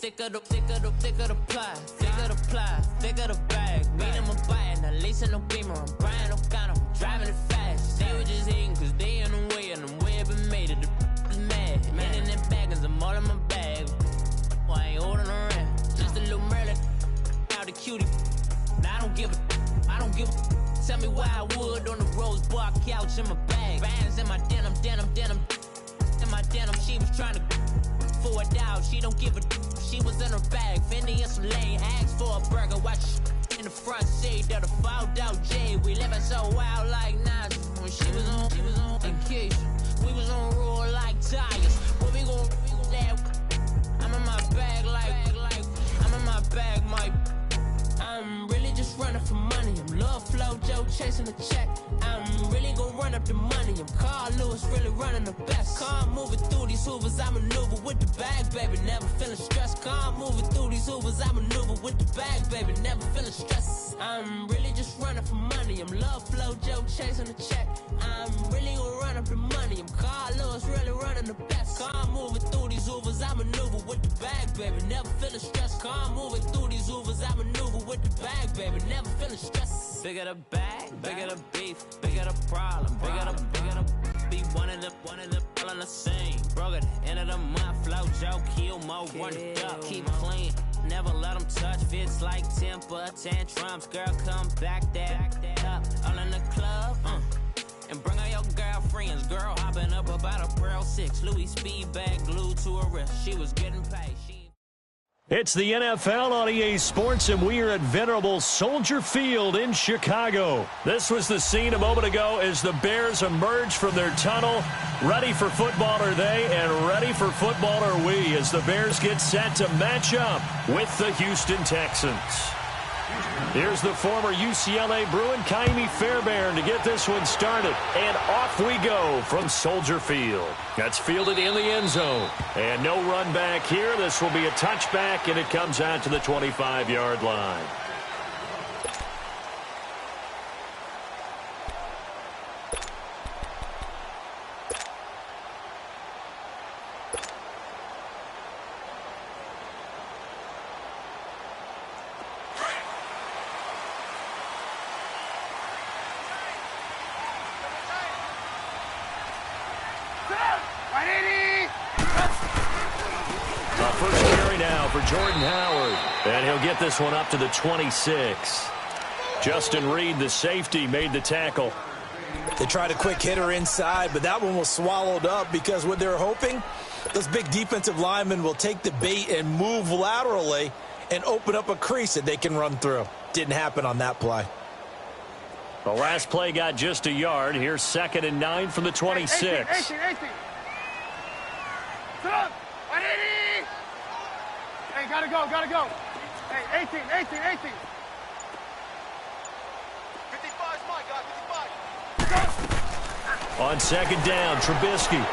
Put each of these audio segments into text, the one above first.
thicker the pie, thicker the ply, thicker the bag. Meet him a bite, now lace in no beamer. I'm Brian O'Connor, driving it fast. They were just hating cause they in the way, and the way I've been made it. The is mad, man in them baggins, I'm all in my bag. Well, I ain't holding around, just a little Merlin. Out the cutie. Now I don't give a. Tell me why I would on the rose bar couch in my bag. Bands in my denim. In my denim, she was trying to for it out. She don't give a. She was in her bag. Fendi and some lane. Asked for a burger. Watch in the front seat of the fouled out J. We living so wild like Nas. When she was on vacation. We was on roll like tires. Where we gon' I'm in my bag like I'm in my bag, Mike. I'm really just running for money. I'm Love Flow Joe chasing the check. I'm really gonna run up the money. I'm Carl Lewis, really running the best. Car moving through these Hoovers, I maneuver with the bag, baby. Never feeling stressed. Car moving through these Hoovers, I maneuver with the bag, baby. Never feeling stressed. I'm really just running for money. I'm Love Flow Joe chasing the check. I'm really gonna run up the money. I'm Carl Lewis, really running the best. Car moving through these Hoovers, I maneuver with the bag, baby. Never feeling stressed. Car moving through these Hoovers, I maneuver with the bag, baby. Never feeling stressed. Bigger the bag, bigger the beef, bigger the problem, bigger the be one of the all in the same. Broke at the end of the month, flow Joe, kill more, run it up, keep clean. Never let them touch, fits like temper tantrums. Girl, come back that up, all in the club, and bring all your girlfriends. Girl hopping up about a Pearl 6, Louis speed bag glued to her wrist. She was getting paid. It's the NFL on EA Sports, and we are at venerable Soldier Field in Chicago. This was the scene a moment ago as the Bears emerged from their tunnel. Ready for football are they, and ready for football are we, as the Bears get set to match up with the Houston Texans. Here's the former UCLA Bruin, Kaimi Fairbairn, to get this one started. And off we go from Soldier Field. That's fielded in the end zone. And no run back here. This will be a touchback, and it comes out to the 25-yard line. First carry now for Jordan Howard. And he'll get this one up to the 26. Justin Reed, the safety, made the tackle. They tried a quick hitter inside, but that one was swallowed up because what they're hoping, those big defensive linemen will take the bait and move laterally and open up a crease that they can run through. Didn't happen on that play. The last play got just a yard. Here's 2nd and 9 from the 26. 18. Hey, gotta go. Hey, 18. 55 is mine, guys, 55. On 2nd down, Trubisky.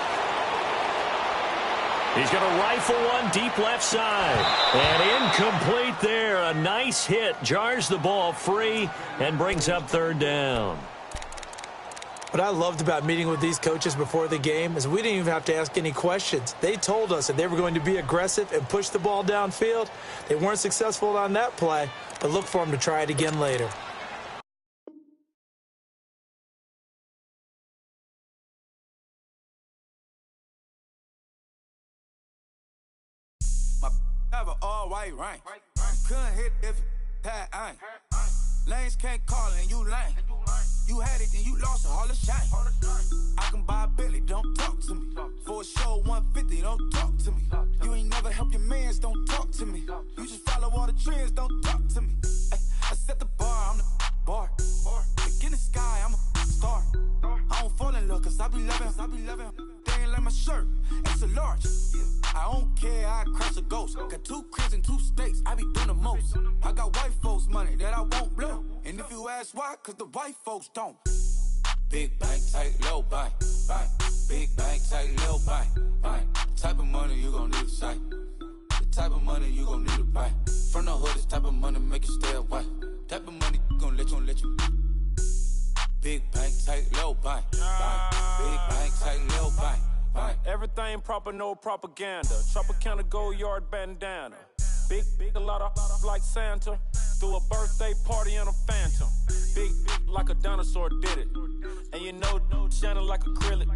He's going to rifle one deep left side. And incomplete there. A nice hit. Jars the ball free and brings up 3rd down. What I loved about meeting with these coaches before the game is we didn't even have to ask any questions. They told us that they were going to be aggressive and push the ball downfield. They weren't successful on that play, but look for them to try it again later. My have an all-white rank. Couldn't hit if it had ain't. Lanes can't call and you lame. You had it and you lost a Hall of Shame. I can buy a Billy, don't talk to me. For a show 150, don't talk to me. You ain't never help your mans, don't talk to me. You just follow all the trends, don't talk to me. I set the bar, I'm the bar. Look in the sky, I'm a star. I don't fall in love cause I be loving. They ain't like my shirt, extra large. I don't care, I crash a ghost. Got 2 cribs and 2 states, I be doing the most. I got white folks money that I won't blow. And if you ask why, cause the white folks don't. Big bank, tight, low bank, bank. Big bank, tight, low bank, bank. The type of money you gon' need to sight. The type of money you gon' need to buy. From the hood, this type of money make you stay away. Type of money gon' let you. Big bank, tight, low bank, bank. Big bank, tight, low bank, bank. Everything proper, no propaganda. Tropicana gold yard bandana. Big, a lot of like Santa. Threw a birthday party in a phantom. Big, like a dinosaur did it. And you know, shining like acrylic.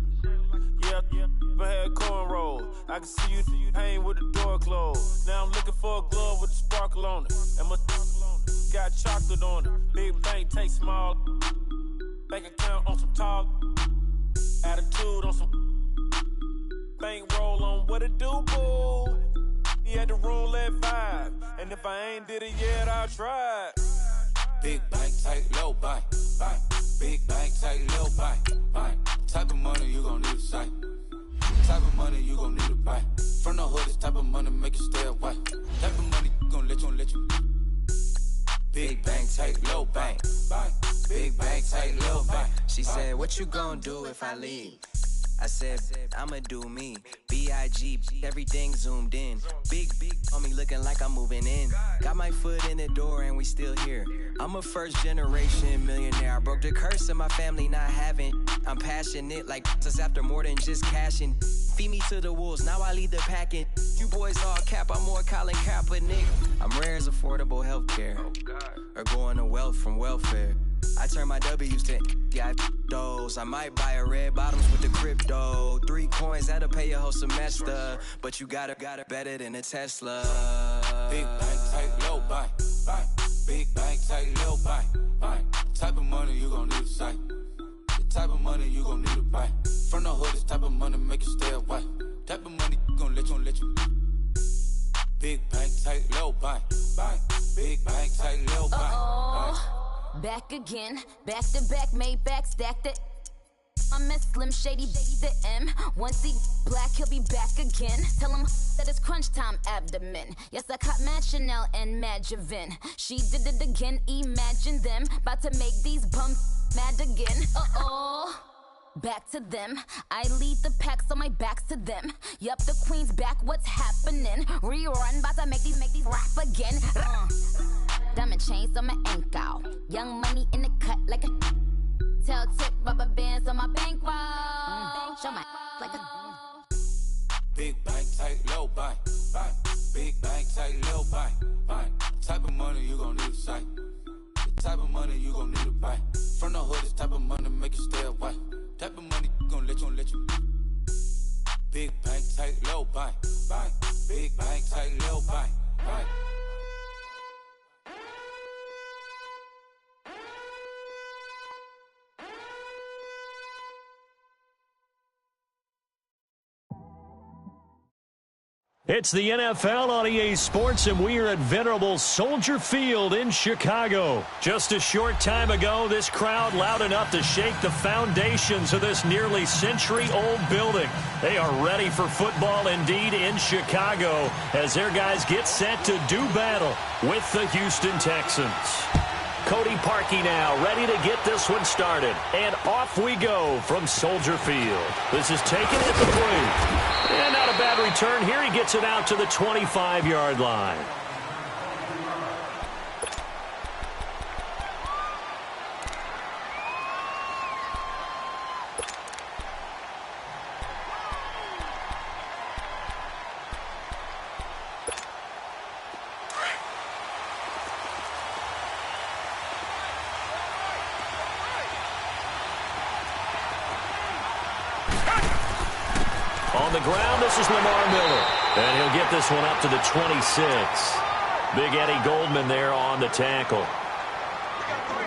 Yeah, I had cornrows. I can see you hang with the door closed. Now I'm looking for a glove with a sparkle on it. And my got chocolate on it. Big bank take small. Bank account on some talk. Attitude on some bank roll on what it do, boo. He had the roulette vibe. And if I ain't did it yet, I'll try it. Big bank, tight, low bank. Big bank, tight, low bank. Type of money you gon' need to sight. Type of money you gon' need to buy. From the hood, this type of money make you stay away. Type of money gon' let you. Big bank, tight, low bank. Big bank, tight, low bank. She said, what you gon' do if I leave? I said, I'ma do me. B.I.G. Everything zoomed in. Big on me looking like I'm moving in. Got my foot in the door and we still here. I'm a first generation millionaire. I broke the curse of my family not having. I'm passionate like us after more than just cashing. Feed me to the wolves, now I lead the packing. You boys all cap, I'm more Colin Kaepernick. I'm rare as affordable healthcare. Or going to wealth from welfare. I turn my W's to those. I might buy a red bottoms with the crypto. 3 coins, that'll pay your whole semester. But you got it better than a Tesla. Big bank, tight, low bank. Big bank, tight, low bank. Type of money you gon' need to sight. The type of money you gon' need to buy. From the hood, this type of money make you stay away. Type of money gon' let you. Big bank, tight, low bank. Big bank, tight, low bank. Back again, back to back, made back, stacked it. I'm a Slim Shady, the M. Once he black, he'll be back again. Tell him that it's crunch time abdomen. Yes, I caught Mad Chanel and Mad Javin. She did it again, imagine them. About to make these bums mad again. Back to them. I lead the pack, so my back's to them. Yup, the queen's back, what's happening? Rerun, about to make these rap again. Diamond chains on my ankle. Young money in the cut like a tail tip, rubber bands on my bankroll. Show my like a big bank, tight, low bank. Big bank, tight, low bank. Type of money you gon' need to sight. The type of money you gon' need to buy. From the hood, this type of money make you stay away. Type of money gon' let you. Big bank, tight, low bank. Big bank, tight, low bank. It's the NFL on EA Sports, and we are at venerable Soldier Field in Chicago. Just a short time ago, this crowd loud enough to shake the foundations of this nearly century-old building. They are ready for football indeed in Chicago as their guys get set to do battle with the Houston Texans. Cody Parkey now ready to get this one started. And off we go from Soldier Field. This is taken at the plate. And not a bad return here. He gets it out to the 25-yard line. On the ground, this is Lamar Miller. And he'll get this one up to the 26. Big Eddie Goldman there on the tackle.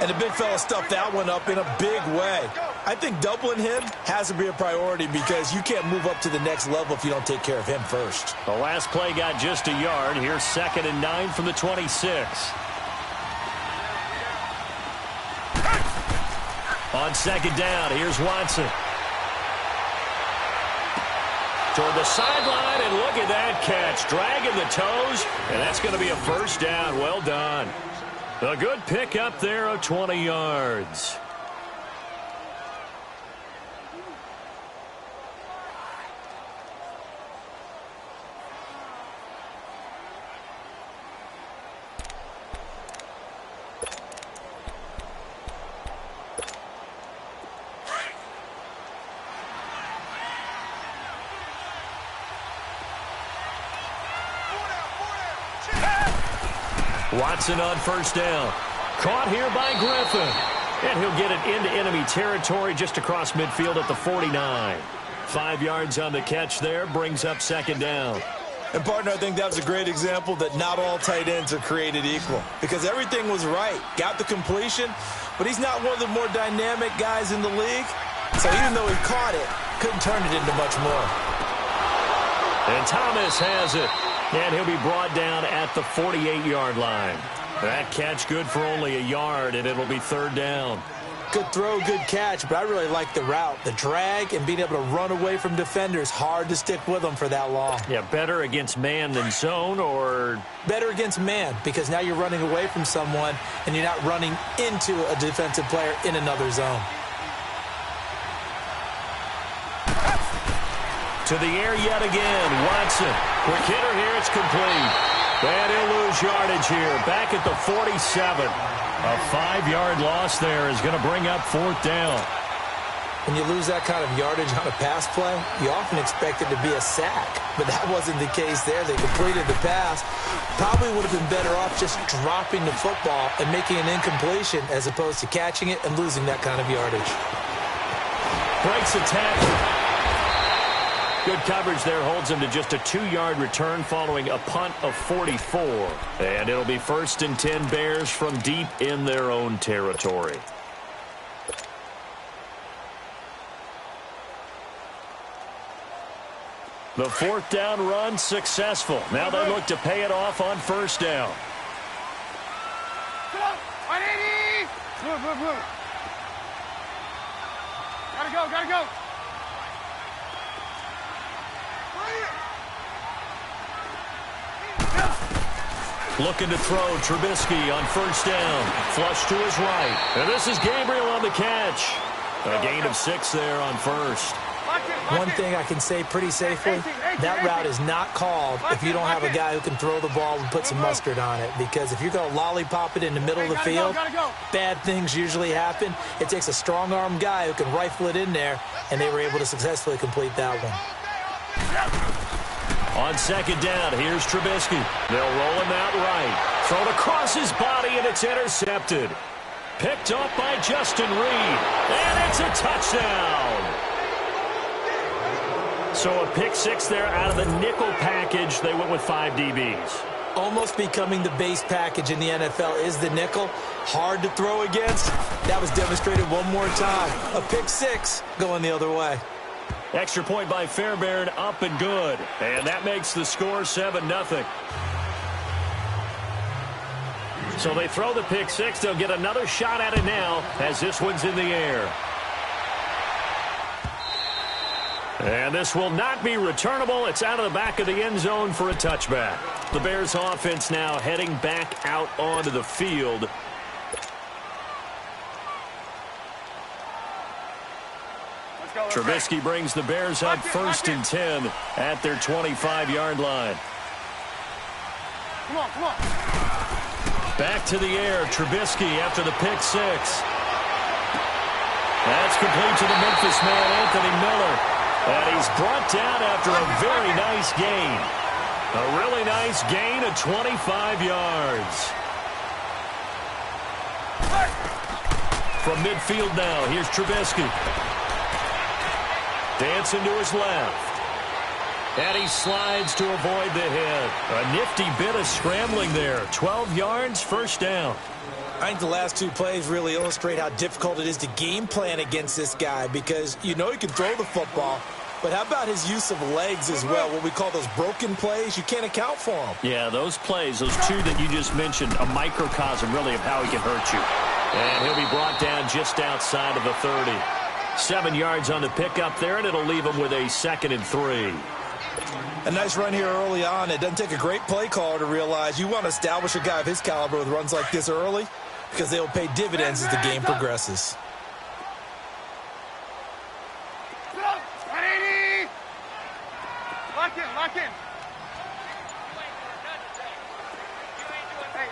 And the big fella stuffed that one up in a big way. I think doubling him has to be a priority because you can't move up to the next level if you don't take care of him first. The last play got just a yard. Here's 2nd and 9 from the 26. On 2nd down, here's Watson. Toward the sideline, and look at that catch. Dragging the toes, and that's going to be a first down. Well done. A good pick up there of 20 yards. Watson on first down. Caught here by Griffin. And he'll get it into enemy territory just across midfield at the 49. 5 yards on the catch there, brings up second down. And, partner, I think that was a great example that not all tight ends are created equal because everything was right. Got the completion, but he's not one of the more dynamic guys in the league. So even though he caught it, couldn't turn it into much more. And Thomas has it, and he'll be brought down at the 48-yard line. That catch good for only a yard, and it'll be third down. Good throw, good catch, but I really like the route. The drag and being able to run away from defenders, hard to stick with them for that long. Yeah, better against man than zone, or? Better against man, because now you're running away from someone, and you're not running into a defensive player in another zone. To the air yet again, Watson. Quick hitter here, it's complete. And he'll lose yardage here, back at the 47. A 5-yard loss there is going to bring up fourth down. When you lose that kind of yardage on a pass play, you often expect it to be a sack. But that wasn't the case there. They completed the pass. Probably would have been better off just dropping the football and making an incompletion as opposed to catching it and losing that kind of yardage. Breaks a tackle. Good coverage there, holds him to just a 2-yard return following a punt of 44. And it'll be 1st and 10 Bears from deep in their own territory. The fourth down run successful. Now they look to pay it off on first down. Move. Gotta go. Looking to throw, Trubisky on first down. Flush to his right. And this is Gabriel on the catch. A gain of 6 there on first. One thing I can say pretty safely, that route is not called if you don't have a guy who can throw the ball and put some mustard on it. Because if you're going to lollipop it in the middle of the field, bad things usually happen. It takes a strong-arm guy who can rifle it in there, and they were able to successfully complete that one. On second down, here's Trubisky. They'll roll him out right. Thrown across his body, and it's intercepted. Picked up by Justin Reed. And it's a touchdown. So a pick 6 there out of the nickel package. They went with 5 DBs. Almost becoming the base package in the NFL is the nickel. Hard to throw against. That was demonstrated one more time. A pick 6 going the other way. Extra point by Fairbairn, up and good. And that makes the score 7-0. So they throw the pick 6. They'll get another shot at it now as this one's in the air. And this will not be returnable. It's out of the back of the end zone for a touchback. The Bears offense now heading back out onto the field. Trubisky brings the Bears up 1st and 10 at their 25-yard line. Come on. Back to the air, Trubisky after the pick 6. That's complete to the Memphis man, Anthony Miller. And he's brought down after a very nice gain. A really nice gain of 25 yards. From midfield now, here's Trubisky. Dancing to his left. And he slides to avoid the hit. A nifty bit of scrambling there. 12 yards, first down. I think the last 2 plays really illustrate how difficult it is to game plan against this guy because you know he can throw the football, but how about his use of legs as well? What we call those broken plays, you can't account for them. Yeah, those plays, those 2 that you just mentioned, a microcosm really of how he can hurt you. And he'll be brought down just outside of the 30. 7 yards on the pickup there, and it'll leave him with a 2nd and 3. A nice run here early on. It doesn't take a great play caller to realize you want to establish a guy of his caliber with runs like this early because they will pay dividends as the game progresses. Lock in.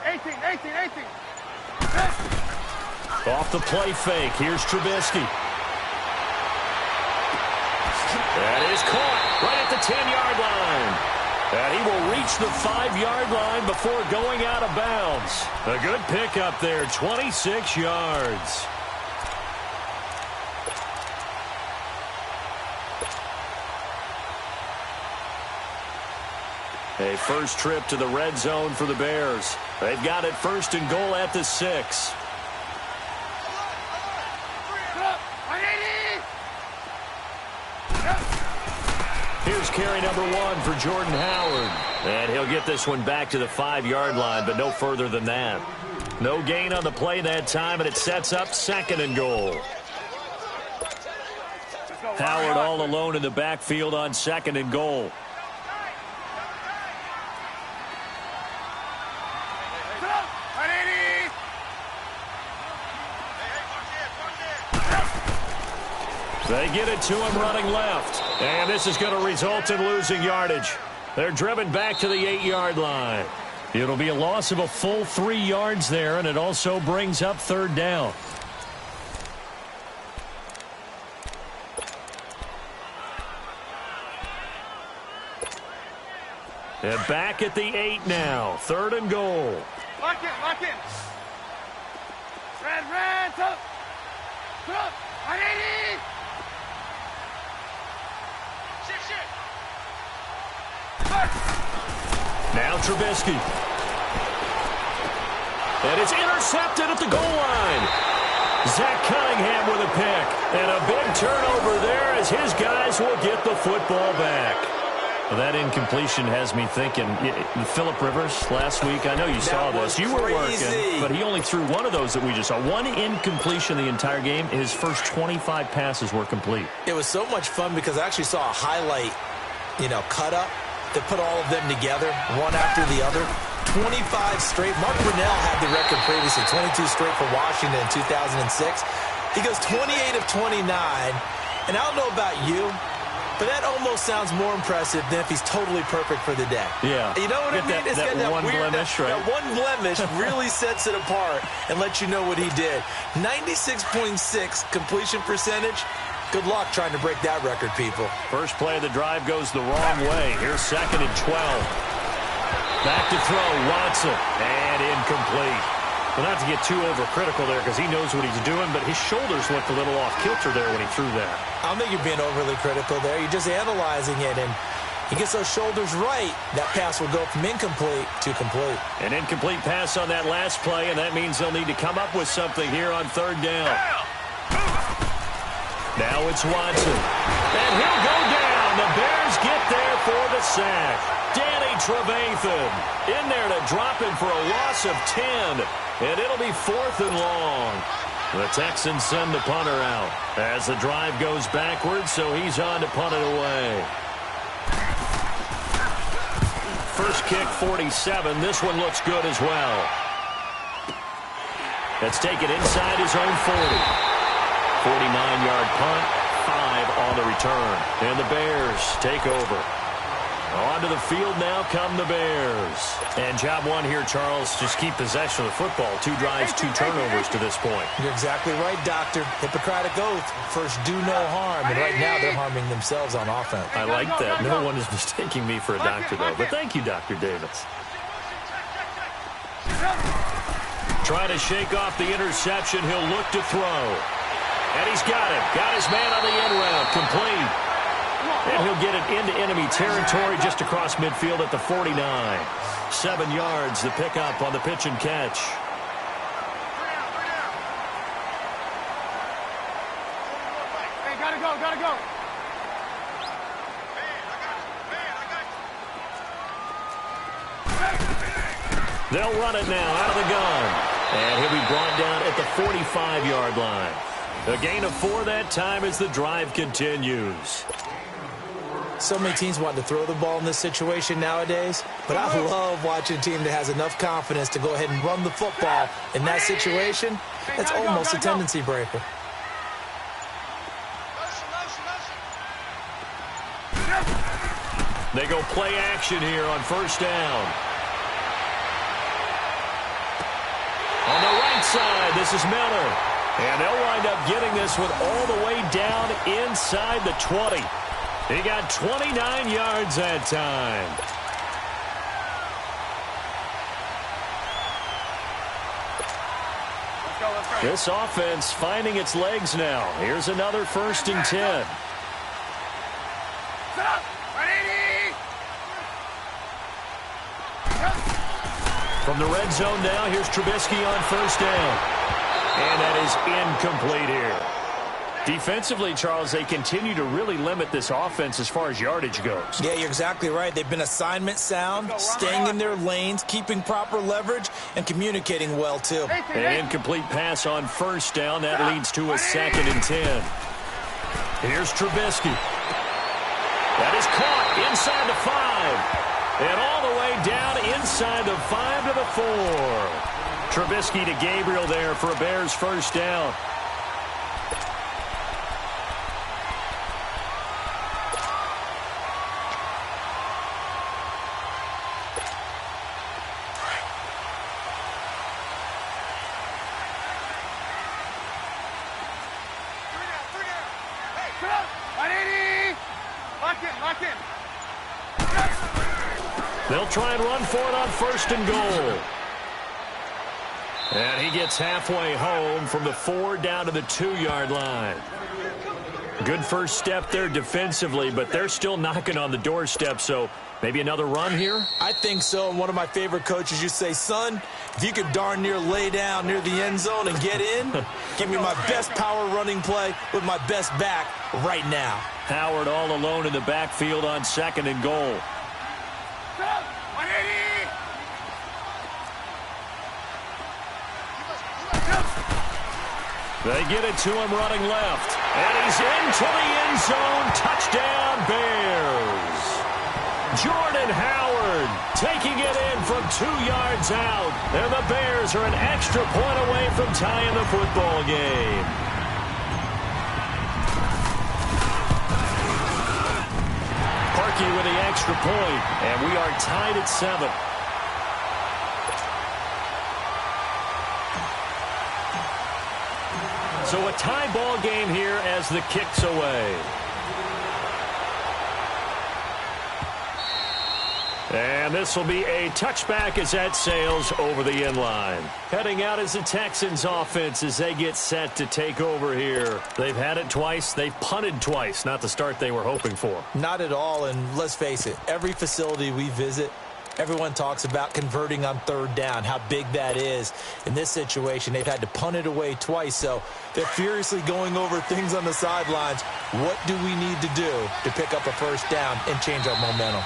Hey, 18. Off the play fake, here's Trubisky. That is caught right at the 10-yard line. And he will reach the 5-yard line before going out of bounds. A good pickup there, 26 yards. A first trip to the red zone for the Bears. They've got it 1st and goal at the 6. Here's carry number 1 for Jordan Howard. And he'll get this one back to the 5-yard line, but no further than that. No gain on the play that time, and it sets up 2nd and goal. Howard all alone in the backfield on 2nd and goal. They get it to him running left. And this is going to result in losing yardage. They're driven back to the 8-yard line. It'll be a loss of a full 3 yards there, and it also brings up 3rd down. And back at the 8 now. 3rd and goal. Lock in. Red, up. Now Trubisky. And it's intercepted at the goal line. Zach Cunningham with a pick. And a big turnover there as his guys will get the football back. Well, that incompletion has me thinking. Phillip Rivers last week, I know you saw this. You were working, but he only threw one of those that we just saw. One incompletion the entire game. His first 25 passes were complete. It was so much fun because I actually saw a highlight, cut up that put all of them together, one after the other. 25 straight. Mark Brunell had the record previously, 22 straight for Washington in 2006. He goes 28 of 29. And I don't know about you, but that almost sounds more impressive than if he's totally perfect for the day. Yeah. You know what I mean? It's got that one weird blemish, right? That one blemish really sets it apart and lets you know what he did. 96.6 completion percentage. Good luck trying to break that record, people. First play of the drive goes the wrong way. Here's 2nd and 12. Back to throw, Watson, and incomplete. Well, not to get too overcritical there because he knows what he's doing, but his shoulders looked a little off kilter there when he threw that. I don't think you're being overly critical there. You're just analyzing it, and he gets those shoulders right. That pass will go from incomplete to complete. An incomplete pass on that last play, and that means they'll need to come up with something here on 3rd down. Now it's Watson. And he'll go down. The Bears get there for the sack. Danny Trevathan in there to drop him for a loss of 10. And it'll be 4th and long. The Texans send the punter out as the drive goes backwards, so he's on to punt it away. First kick, 47. This one looks good as well. Let's take it inside his own 40. 49-yard punt, 5 on the return. And the Bears take over. Onto the field now come the Bears. And job one here, Charles, just keep possession of the football. 2 drives, 2 turnovers to this point. You're exactly right, Doctor. Hippocratic oath. First, do no harm. And right now, they're harming themselves on offense. I like that. No one is mistaking me for a doctor, though. But thank you, Dr. Davis. Trying to shake off the interception. He'll look to throw. And he's got it. Got his man on the end route. Complete. And he'll get it into enemy territory just across midfield at the 49. 7 yards, the pickup on the pitch and catch. Hey, gotta go. They'll run it now out of the gun. And he'll be brought down at the 45-yard line. A gain of 4 that time as the drive continues. So many teams want to throw the ball in this situation nowadays, but I love watching a team that has enough confidence to go ahead and run the football in that situation. That's almost a tendency breaker. They go play action here on 1st down. On the right side, this is Miller. And they'll wind up getting this one all the way down inside the 20. He got 29 yards that time. This offense finding its legs now. Here's another 1st and 10. From the red zone now, here's Trubisky on 1st down. And that is incomplete here. Defensively, Charles, they continue to really limit this offense as far as yardage goes. Yeah, you're exactly right. They've been assignment sound, staying in their lanes, keeping proper leverage, and communicating well, too. An incomplete pass on 1st down. That leads to a 2nd and 10. Here's Trubisky. That is caught inside the 5. And all the way down inside the 5 to the 4. Trubisky to Gabriel there for a Bears 1st down. They'll try and run for it on 1st and goal. And he gets halfway home from the 4 down to the 2-yard line. Good first step there defensively, but they're still knocking on the doorstep, so maybe another run here? I think so, and one of my favorite coaches, you say, son, if you could darn near lay down near the end zone and get in, give me my best power running play with my best back right now. Howard all alone in the backfield on 2nd and goal. They get it to him running left. And he's into the end zone. Touchdown, Bears. Jordan Howard taking it in from 2 yards out. And the Bears are an extra point away from tying the football game. Parkey with the extra point. And we are tied at 7. So a tie ball game here as the kick's away. And this will be a touchback as that sails over the end line. Heading out as the Texans offense as they get set to take over here. They've had it twice. They've punted twice. Not the start they were hoping for. Not at all, and let's face it, every facility we visit, everyone talks about converting on 3rd down, how big that is. In this situation, they've had to punt it away twice, so they're furiously going over things on the sidelines. What do we need to do to pick up a 1st down and change our momentum?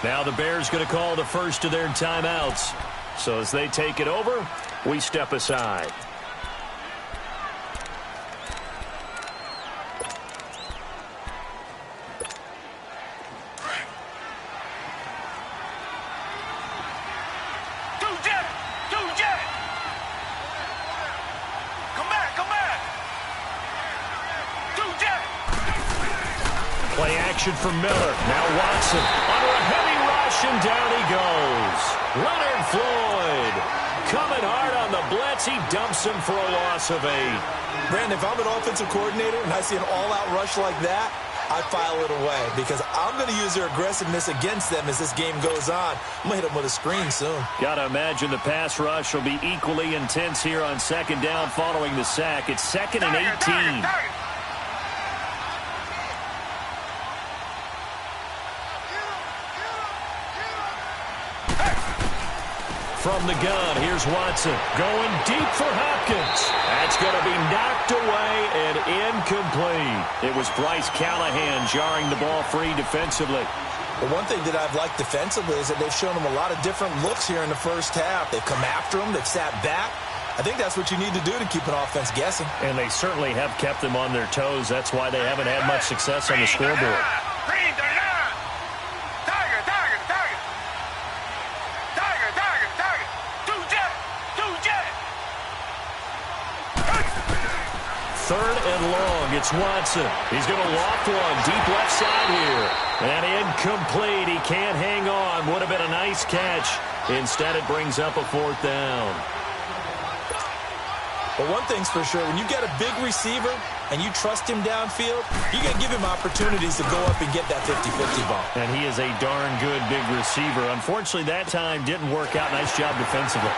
Now the Bears going to call the first of their timeouts. So as they take it over, we step aside. Play action for Miller. Now Watson under a heavy rush, and down he goes. Leonard Floyd coming hard on the blitz. He dumps him for a loss of 8. Brandon, if I'm an offensive coordinator and I see an all-out rush like that, I file it away because I'm going to use their aggressiveness against them as this game goes on. I'm going to hit them with a screen soon. Got to imagine the pass rush will be equally intense here on 2nd down following the sack. It's 2nd and 18. From the gun, here's Watson going deep for Hopkins. That's going to be knocked away and incomplete. It was Bryce Callahan jarring the ball free defensively. Well, one thing that I've liked defensively is that they've shown them a lot of different looks here in the first half. They've come after them. They've sat back. I think that's what you need to do to keep an offense guessing. And they certainly have kept them on their toes. That's why they haven't had much success on the scoreboard. Third and long, it's Watson. He's going to loft one deep left side here. And incomplete. He can't hang on. Would have been a nice catch. Instead, it brings up a 4th down. But one thing's for sure, when you get a big receiver and you trust him downfield, you got to give him opportunities to go up and get that 50-50 ball. And he is a darn good big receiver. Unfortunately, that time didn't work out. Nice job defensively.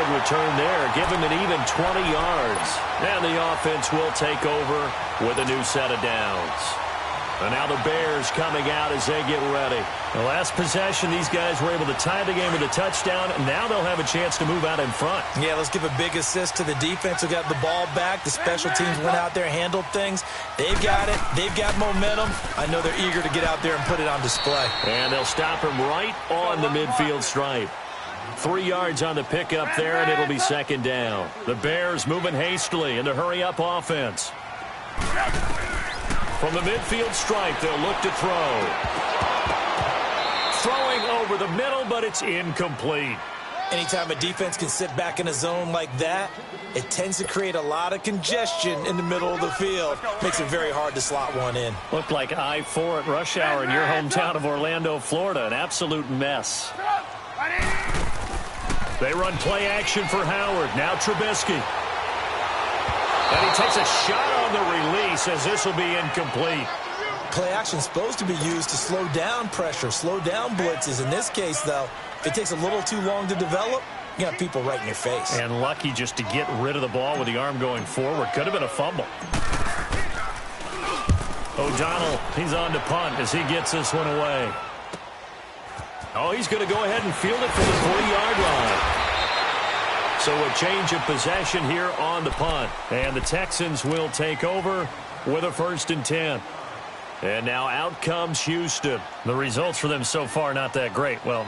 good return there. Give him an even 20 yards. And the offense will take over with a new set of downs. And now the Bears coming out as they get ready. The last possession, these guys were able to tie the game with a touchdown. Now they'll have a chance to move out in front. Yeah, let's give a big assist to the defense who got the ball back. The special teams went out there, handled things. They've got it. They've got momentum. I know they're eager to get out there and put it on display. And they'll stop him right on the midfield stripe. 3 yards on the pickup there, and it'll be second down. The Bears moving hastily in the hurry-up offense. From the midfield stripe, they'll look to throw. Throwing over the middle, but it's incomplete. Anytime a defense can sit back in a zone like that, it tends to create a lot of congestion in the middle of the field. Makes it very hard to slot one in. Looked like I-4 at rush hour in your hometown of Orlando, Florida. An absolute mess. They run play action for Howard. Now Trubisky. And he takes a shot on the release as this will be incomplete. Play action is supposed to be used to slow down pressure, slow down blitzes. In this case, though, if it takes a little too long to develop, you got people right in your face. And lucky just to get rid of the ball with the arm going forward. Could have been a fumble. O'Donnell, he's on to punt as he gets this one away. Oh, he's going to go ahead and field it from the 40-yard line. So a change of possession here on the punt. And the Texans will take over with a 1st and 10. And now out comes Houston. The results for them so far not that great. Well,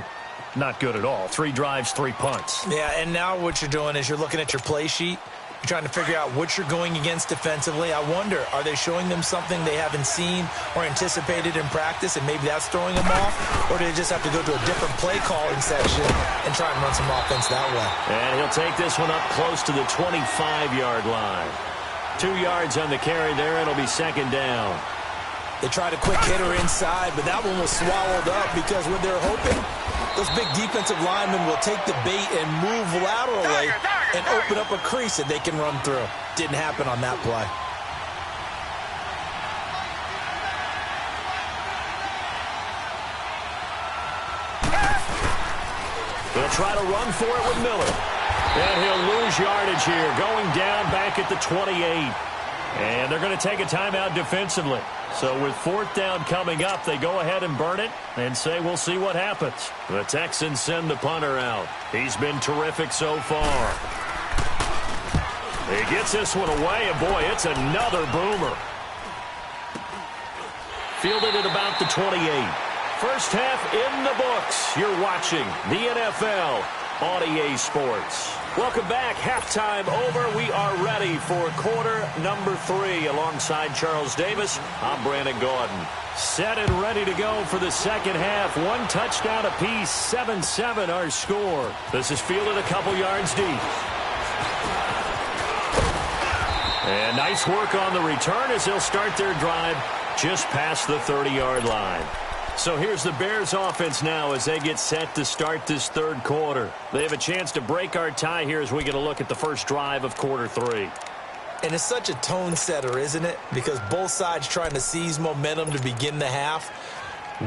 not good at all. 3 drives, 3 punts. Yeah, and now what you're doing is you're looking at your play sheet. You're trying to figure out what you're going against defensively. I wonder, are they showing them something they haven't seen or anticipated in practice, and maybe that's throwing them off? Or do they just have to go to a different play calling section and try and run some offense that way? And he'll take this one up close to the 25-yard line. 2 yards on the carry there, and it'll be second down. They tried a quick hitter inside, but that one was swallowed up because what they're hoping, those big defensive linemen will take the bait and move laterally and open up a crease that they can run through. Didn't happen on that play. They'll try to run for it with Miller. And he'll lose yardage here, going down back at the 28. And they're going to take a timeout defensively. So with 4th down coming up, they go ahead and burn it and say we'll see what happens. The Texans send the punter out. He's been terrific so far. He gets this one away, and boy, it's another boomer. Fielded at about the 28. First half in the books. You're watching the NFL on EA Sports. Welcome back. Halftime over. We are ready for quarter number 3. Alongside Charles Davis, I'm Brandon Gordon. Set and ready to go for the second half. 1 touchdown apiece. 7-7 our score. This is fielded a couple yards deep. And nice work on the return as they'll start their drive just past the 30-yard line. So here's the Bears offense now as they get set to start this 3rd quarter. They have a chance to break our tie here as we get a look at the first drive of quarter 3. And it's such a tone setter, isn't it? Because both sides trying to seize momentum to begin the half.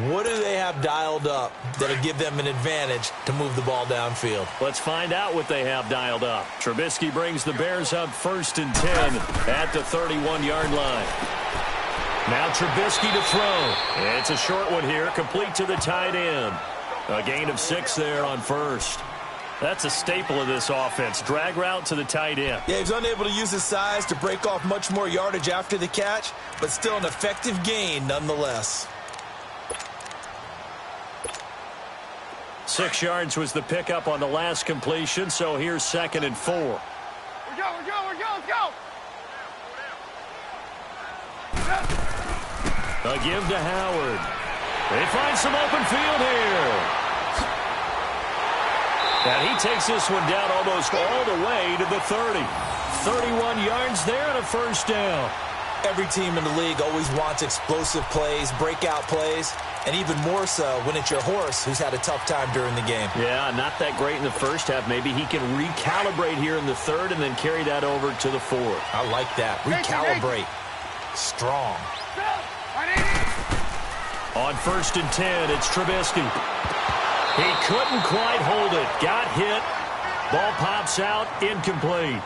What do they have dialed up that'll give them an advantage to move the ball downfield? Let's find out what they have dialed up. Trubisky brings the Bears up 1st and 10 at the 31-yard line. Now Trubisky to throw. It's a short one here, complete to the tight end. A gain of 6 there on 1st. That's a staple of this offense. Drag route to the tight end. Yeah, he's unable to use his size to break off much more yardage after the catch, but still an effective gain nonetheless. 6 yards was the pickup on the last completion, so here's 2nd and 4. We're go, let's go. A give to Howard. They find some open field here. And he takes this one down almost all the way to the 30. 31 yards there and a 1st down. Every team in the league always wants explosive plays, breakout plays, and even more so when it's your horse who's had a tough time during the game. Yeah, not that great in the first half. Maybe he can recalibrate here in the 3rd and then carry that over to the 4th. I like that. Recalibrate. Strong. On 1st and 10, it's Trubisky. He couldn't quite hold it. Got hit. Ball pops out, incomplete.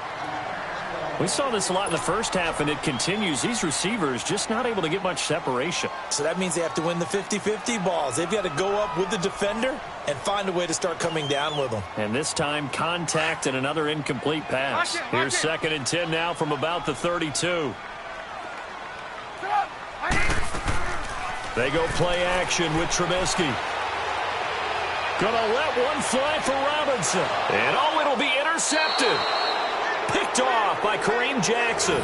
We saw this a lot in the first half, and it continues. These receivers just not able to get much separation. So that means they have to win the 50-50 balls. They've got to go up with the defender and find a way to start coming down with them. And this time, contact and another incomplete pass. Here's 2nd and 10 now from about the 32. They go play action with Trubisky. Gonna let one fly for Robinson. And it'll be intercepted. Picked off by Kareem Jackson.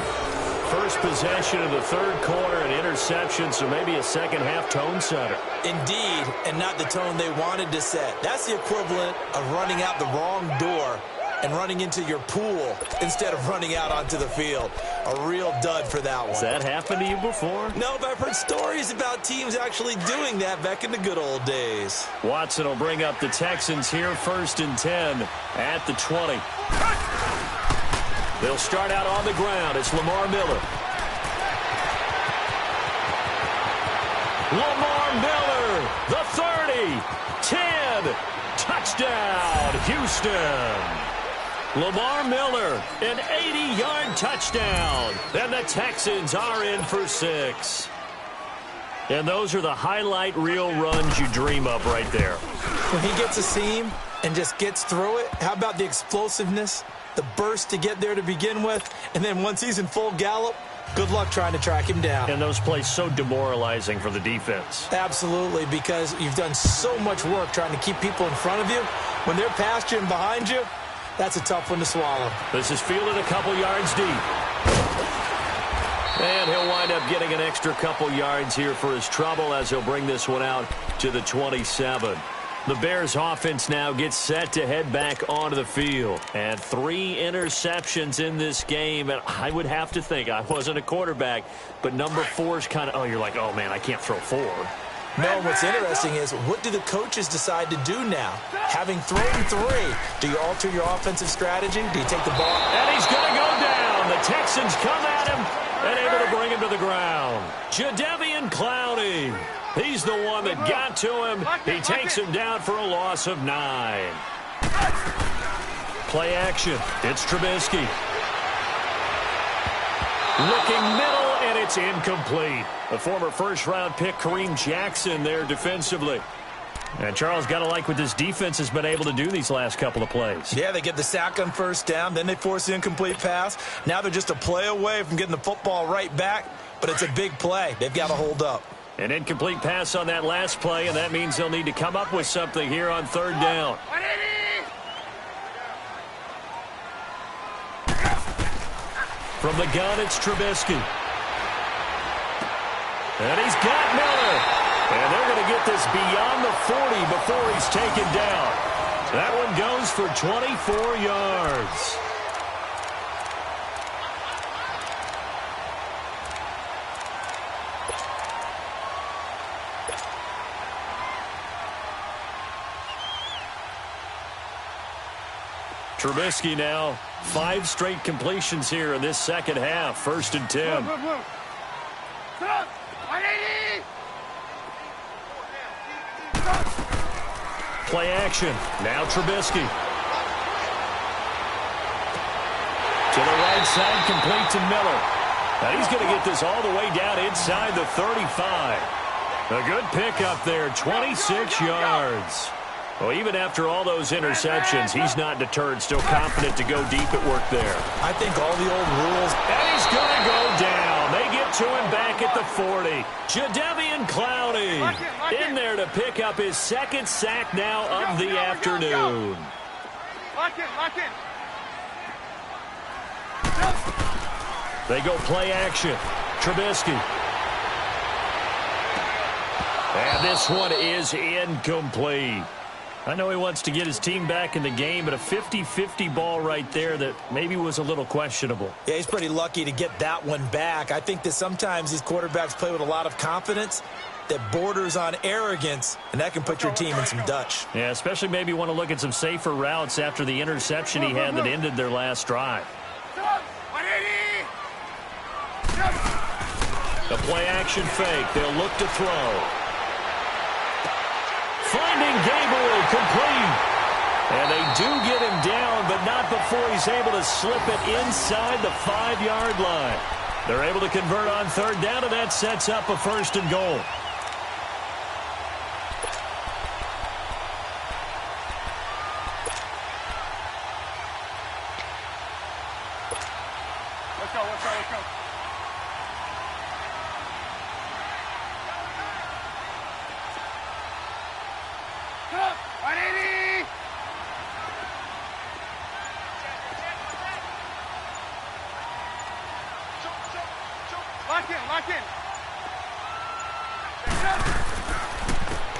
First possession of the 3rd quarter, an interception, so maybe a second-half tone setter. Indeed, and not the tone they wanted to set. That's the equivalent of running out the wrong door and running into your pool instead of running out onto the field. A real dud for that one. Has that happened to you before? No, but I've heard stories about teams actually doing that back in the good old days. Watson will bring up the Texans here, 1st and 10 at the 20. They'll start out on the ground. It's Lamar Miller. Lamar Miller, the 30, 10, touchdown, Houston. Lamar Miller, an 80-yard touchdown. And the Texans are in for 6. And those are the highlight reel runs you dream of right there. When he gets a seam and just gets through it, how about the explosiveness, the burst to get there to begin with, and then once he's in full gallop, good luck trying to track him down. And those plays so demoralizing for the defense. Absolutely, because you've done so much work trying to keep people in front of you. When they're past you and behind you, that's a tough one to swallow. This is fielded a couple yards deep. And he'll wind up getting an extra couple yards here for his trouble as he'll bring this one out to the 27. The Bears offense now gets set to head back onto the field. And 3 interceptions in this game. And I would have to think, I wasn't a quarterback, but number 4 is kind of, you're like, oh, man, I can't throw 4. No, what's interesting is, what do the coaches decide to do now? Having thrown 3, do you alter your offensive strategy? Do you take the ball? And he's going to go down. The Texans come at him and able to bring him to the ground. Jadeveon Clowney. He's the one that got to him. He takes him down for a loss of 9. Play action. It's Trubisky. Looking middle, and it's incomplete. The former first-round pick, Kareem Jackson, there defensively. And Charles, got to like what this defense has been able to do these last couple of plays. Yeah, they get the sack on 1st down, then they force the incomplete pass. Now they're just a play away from getting the football right back, but it's a big play. They've got to hold up. An incomplete pass on that last play, and that means they'll need to come up with something here on 3rd down. From the gun, it's Trubisky. And he's got Miller. And they're going to get this beyond the 40 before he's taken down. That one goes for 24 yards. Trubisky now, 5 straight completions here in this second half. 1st and 10. Play action. Now Trubisky. To the right side, complete to Miller. Now he's going to get this all the way down inside the 35. A good pickup there, 26 yards. Well, even after all those interceptions, he's not deterred, still confident to go deep at work there. I think all the old rules. And he's going to go down. They get to him back at the 40. Jadeveon Clowney in there to pick up his 2nd sack now of the afternoon. Lock in. They go play action. Trubisky. And this one is incomplete. I know he wants to get his team back in the game, but a 50-50 ball right there that maybe was a little questionable. Yeah, he's pretty lucky to get that one back. I think that sometimes these quarterbacks play with a lot of confidence that borders on arrogance, and that can put your team in some Dutch. Yeah, especially maybe want to look at some safer routes after the interception he had that ended their last drive. The play action fake. They'll look to throw. Finding Gabriel complete. And they do get him down, but not before he's able to slip it inside the 5-yard line. They're able to convert on third down, and that sets up a 1st and goal. Let's go, let's go, let's go. Up, 180! Lock in, lock in.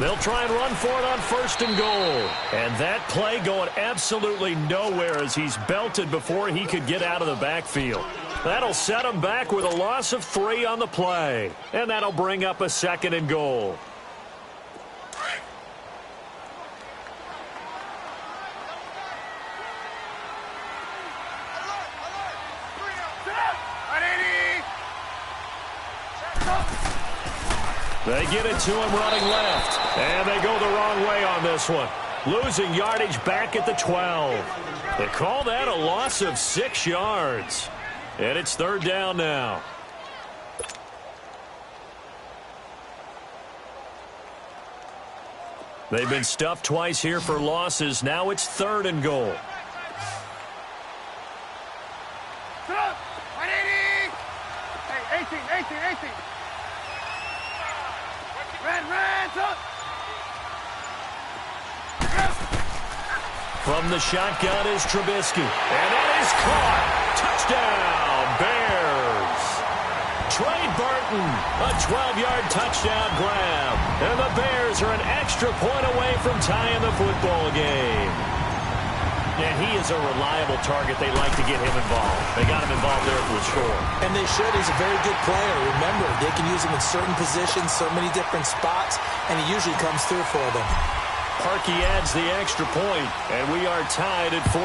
They'll try and run for it on 1st and goal. And that play going absolutely nowhere as he's belted before he could get out of the backfield. That'll set him back with a loss of 3 on the play. And that'll bring up a 2nd and goal. They get it to him running left. And they go the wrong way on this one. Losing yardage back at the 12. They call that a loss of 6 yards. And it's 3rd down now. They've been stuffed twice here for losses. Now it's 3rd and goal. Hey, 18. Ran, up. From the shotgun is Trubisky. And that is caught. Touchdown, Bears. Trey Burton, a 12-yard touchdown grab. And the Bears are an extra point away from tying the football game. And he is a reliable target. They like to get him involved. They got him involved there for the score. And they should. He's a very good player. Remember, they can use him in certain positions, so many different spots, and he usually comes through for them. Parkey adds the extra point, and we are tied at 14.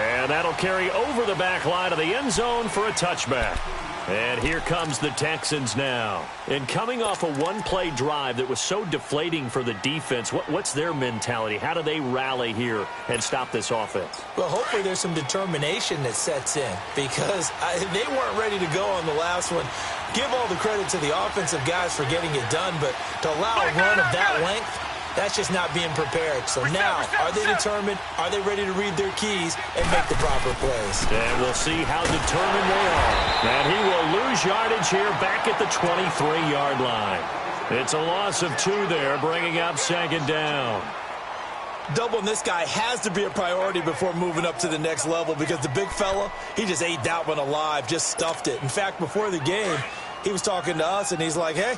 And that'll carry over the back line of the end zone for a touchback. And here comes the Texans now. And coming off a one-play drive that was so deflating for the defense, what's their mentality? How do they rally here and stop this offense? Well, hopefully there's some determination that sets in because they weren't ready to go on the last one. Give all the credit to the offensive guys for getting it done, but to allow a run of that length, that's just not being prepared. So now, are they determined? Are they ready to read their keys and make the proper plays? And we'll see how determined they are. And he will lose yardage here back at the 23-yard line. It's a loss of 2 there, bringing up 2nd down. Doubling this guy has to be a priority before moving up to the next level because the big fella, he just ate that one alive, just stuffed it. In fact, before the game, he was talking to us, and he's like, hey,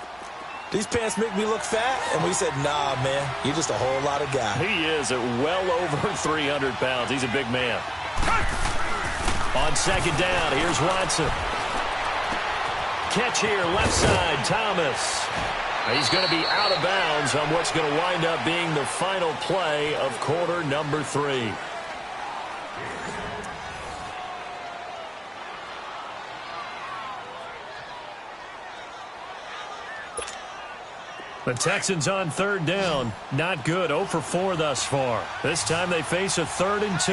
these pants make me look fat? And we said, nah, man, you're just a whole lot of guy. He is at well over 300 pounds. He's a big man. On 2nd down, here's Watson. Catch here, left side, Thomas. He's going to be out of bounds on what's going to wind up being the final play of quarter number 3. The Texans on 3rd down. Not good. 0 for 4 thus far. This time they face a 3rd and 2.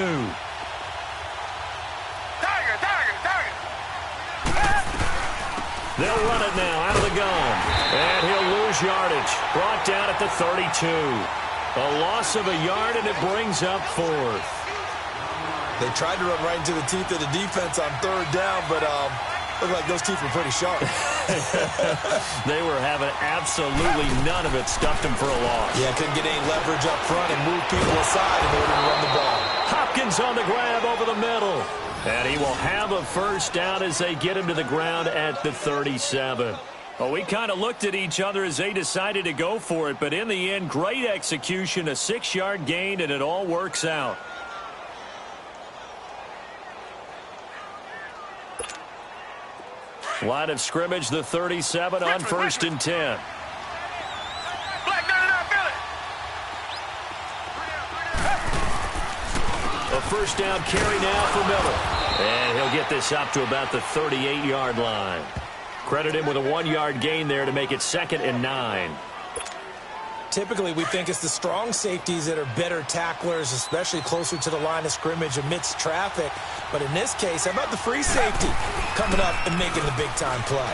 They'll run it now out of the gun. And he'll lose yardage. Brought down at the 32. A loss of a yard, and it brings up 4th. They tried to run right into the teeth of the defense on 3rd down, but looked like those teeth were pretty sharp. They were having absolutely none of it. Stuffed them for a loss. Yeah, couldn't get any leverage up front and move people aside in order to run the ball. Hopkins on the grab over the middle. And he will have a 1st down as they get him to the ground at the 37. Well, we kind of looked at each other as they decided to go for it. But in the end, great execution, a 6-yard gain, and it all works out. Line of scrimmage, the 37 on 1st and 10. A 1st down carry now for Miller. And he'll get this up to about the 38-yard line. Credit him with a 1-yard gain there to make it 2nd and 9. Typically, we think it's the strong safeties that are better tacklers, especially closer to the line of scrimmage amidst traffic. But in this case, how about the free safety coming up and making the big-time play?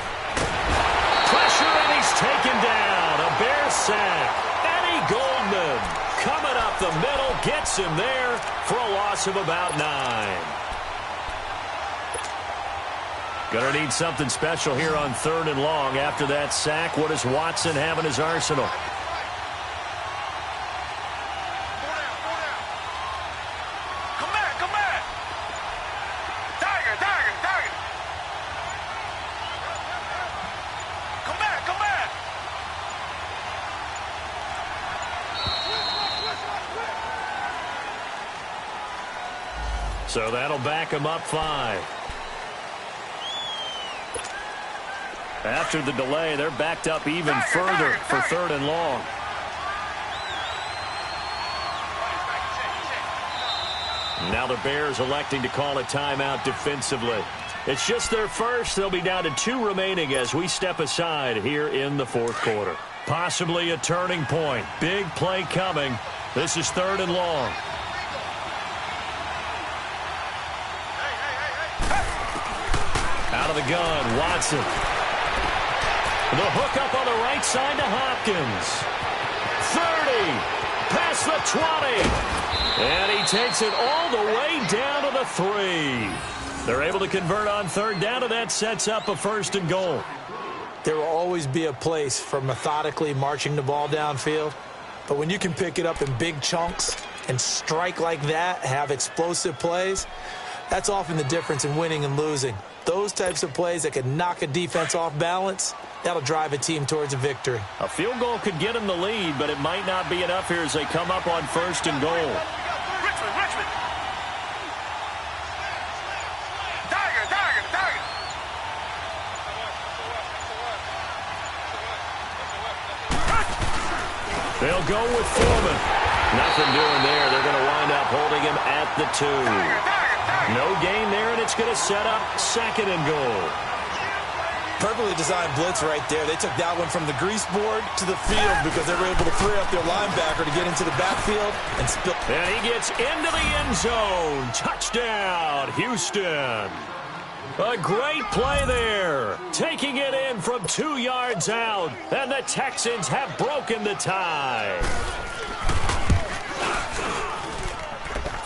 Pressure, and he's taken down. A Bear sack. Eddie Goldman coming up the middle, gets him there for a loss of about 9. Gonna need something special here on 3rd and long. After that sack, what does Watson have in his arsenal? So that'll back him up 5. After the delay, they're backed up even further for 3rd and long. Now the Bears electing to call a timeout defensively. It's just their first. They'll be down to 2 remaining as we step aside here in the 4th quarter. Possibly a turning point. Big play coming. This is 3rd and long. Out of the gun, Watson. The hook up on the right side to Hopkins. 30, past the 20. And he takes it all the way down to the 3. They're able to convert on 3rd down, and that sets up a 1st and goal. There will always be a place for methodically marching the ball downfield. But when you can pick it up in big chunks and strike like that, have explosive plays, that's often the difference in winning and losing. Those types of plays that can knock a defense off balance, that'll drive a team towards a victory. A field goal could get them the lead, but it might not be enough here as they come up on 1st and goal. Richmond. Tiger. They'll go with Foreman. Nothing doing there. They're going to wind up holding him at the 2. No gain there, and it's going to set up 2nd and goal. Perfectly designed blitz right there. They took that one from the grease board to the field because they were able to free up their linebacker to get into the backfield and spill. And he gets into the end zone. Touchdown, Houston. A great play there. Taking it in from 2 yards out. And the Texans have broken the tie.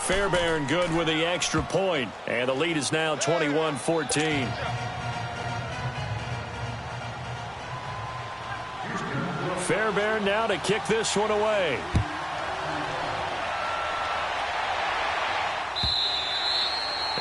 Fairbairn good with the extra point. And the lead is now 21-14. Fairbairn now to kick this one away.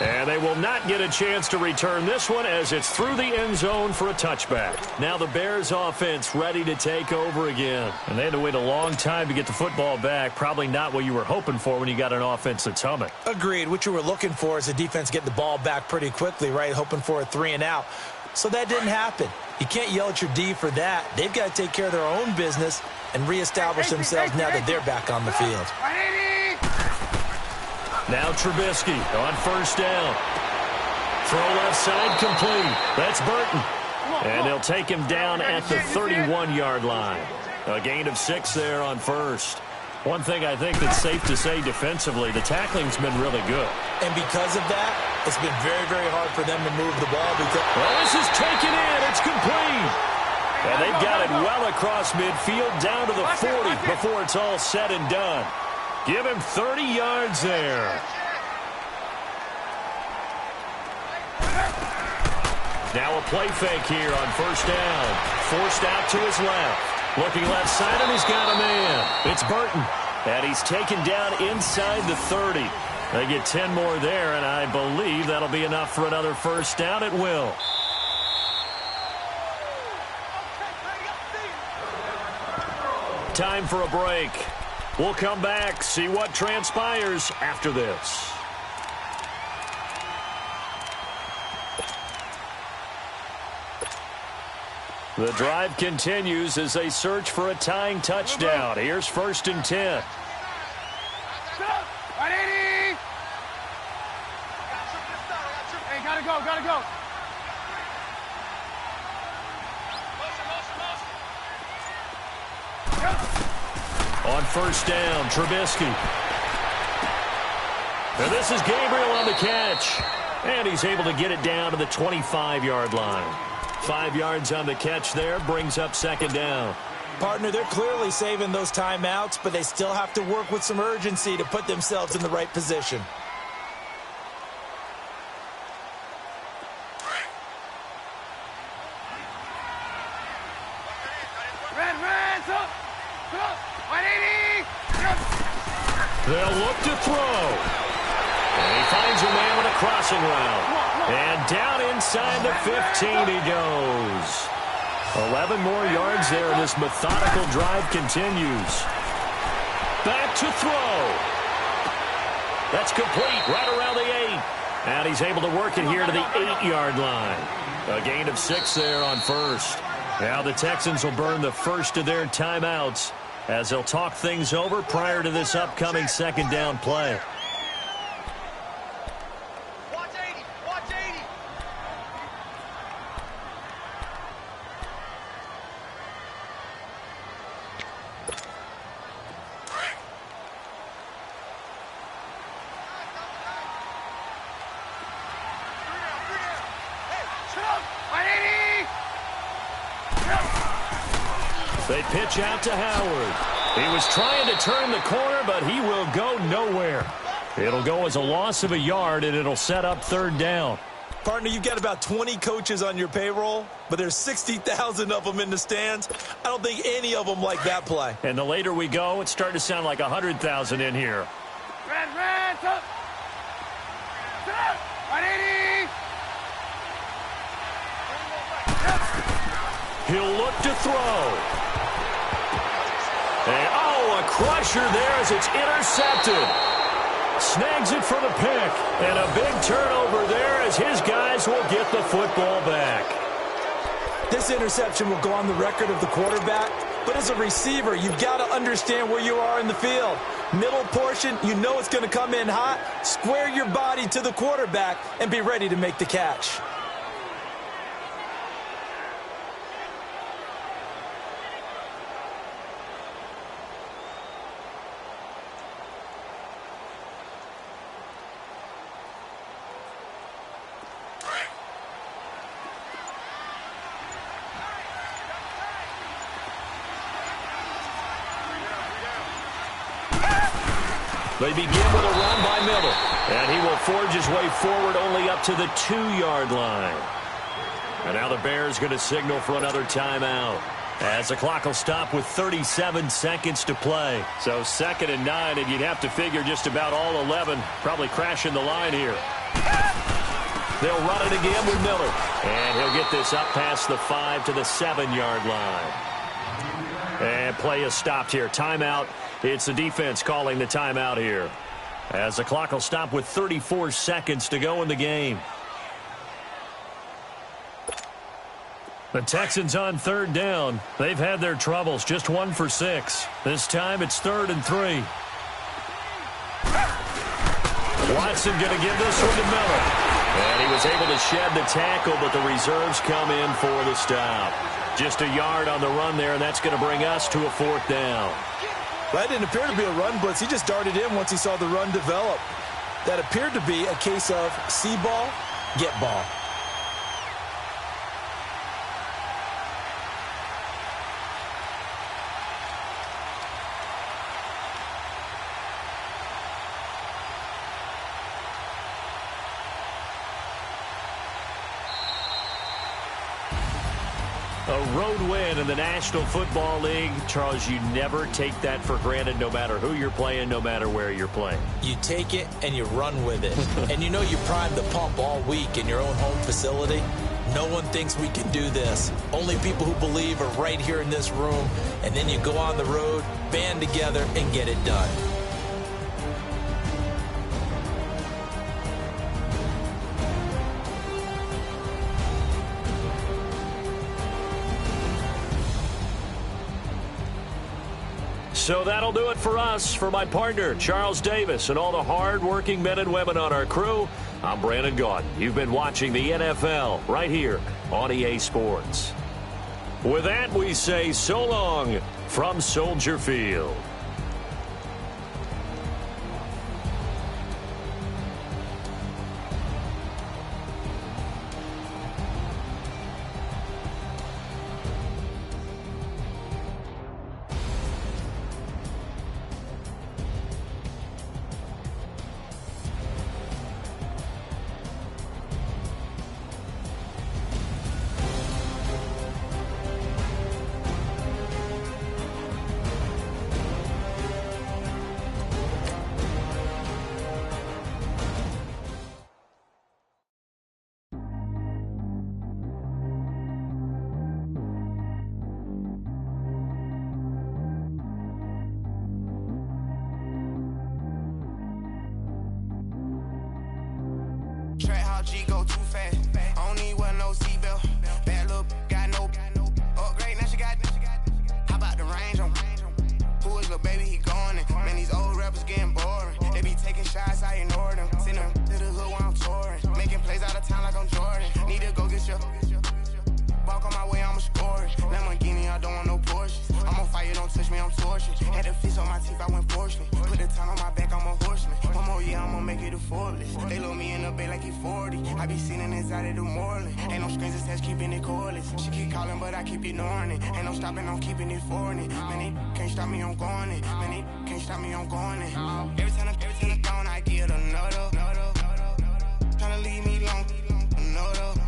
And they will not get a chance to return this one as it's through the end zone for a touchback. Now the Bears offense ready to take over again. And they had to wait a long time to get the football back. Probably not what you were hoping for when you got an offense that's humming. Agreed. What you were looking for is the defense getting the ball back pretty quickly, right? Hoping for a 3 and out. So that didn't happen. You can't yell at your D for that. They've got to take care of their own business and reestablish themselves now that they're back on the field. Now Trubisky on 1st down. Throw left side complete. That's Burton. And they'll take him down at the 31-yard line. A gain of 6 there on 1st. One thing I think that's safe to say defensively, the tackling's been really good. And because of that, it's been very, very hard for them to move the ball. Well, this is taken in. It's complete. And they've got it well across midfield down to the 40 before it's all said and done. Give him 30 yards there. Now a play fake here on 1st down. Forced out to his left. Looking left side, and he's got a man. It's Burton. And he's taken down inside the 30. They get 10 more there, and I believe that'll be enough for another 1st down. It will. Time for a break. We'll come back, see what transpires after this. The drive continues as they search for a tying touchdown. Here's 1st and 10. Hey, gotta go. first down. Trubisky. And this is Gabriel on the catch. And he's able to get it down to the 25-yard line. 5 yards on the catch there, brings up second down. Partner, they're clearly saving those timeouts, but they still have to work with some urgency to put themselves in the right position. They'll look to throw. And he finds a man with a crossing route. And down inside the 15 he goes. 11 more yards there, and this methodical drive continues. Back to throw. That's complete right around the 8. And he's able to work it here to the 8-yard line. A gain of 6 there on first. Now the Texans will burn the first of their timeouts as they'll talk things over prior to this upcoming second down play. Watch 80. Watch 80. They pitch out to Howard. He was trying to turn the corner, but he will go nowhere. It'll go as a loss of a yard, and it'll set up third down. Partner, you've got about 20 coaches on your payroll, but there's 60,000 of them in the stands. I don't think any of them like that play. And the later we go, it's starting to sound like 100,000 in here. Red, up. 180. He'll look to throw. And, a crusher there as it's intercepted. Snags it for the pick. And a big turnover there as his guys will get the football back. This interception will go on the record of the quarterback, but as a receiver, you've got to understand where you are in the field. Middle portion, you know it's going to come in hot. Square your body to the quarterback and be ready to make the catch. They begin with a run by Miller, and he will forge his way forward only up to the 2-yard line. And now the Bears going to signal for another timeout as the clock will stop with 37 seconds to play. So 2nd and 9, and you'd have to figure just about all 11 probably crashing the line here. They'll run it again with Miller, and he'll get this up past the 5 to the 7-yard line. And play is stopped here. Timeout. It's the defense calling the timeout here as the clock will stop with 34 seconds to go in the game. The Texans on third down. They've had their troubles, just 1 for 6. This time it's 3rd and 3. Watson going to give this one to Miller. And he was able to shed the tackle, but the reserves come in for the stop. Just a yard on the run there, and that's going to bring us to a 4th down. That didn't appear to be a run blitz. He just darted in once he saw the run develop. That appeared to be a case of see ball, get ball. A road win in the National Football League. Charles, you never take that for granted no matter who you're playing, no matter where you're playing. You take it and you run with it. And you know you primed the pump all week in your own home facility. No one thinks we can do this. Only people who believe are right here in this room. And then you go on the road, band together, and get it done. So that'll do it for us. For my partner, Charles Davis, and all the hard-working men and women on our crew, I'm Brandon Gaudin. You've been watching the NFL right here on EA Sports. With that, we say so long from Soldier Field. if I went fortunate. Put the time on my back, I'm a horseman. One more year, I'ma make it a Forbes. They load me in the bay like he 40. I be seen inside of the Moreland. Ain't no screens attached, keeping it cordless. She keep calling, but I keep ignoring it. Ain't no stopping, I'm keeping it foreign it. Man, they can't stop me, I'm going it. Man, they can't stop me, I'm going it. Every time I'm gone, I get another. Tryna leave me long, another.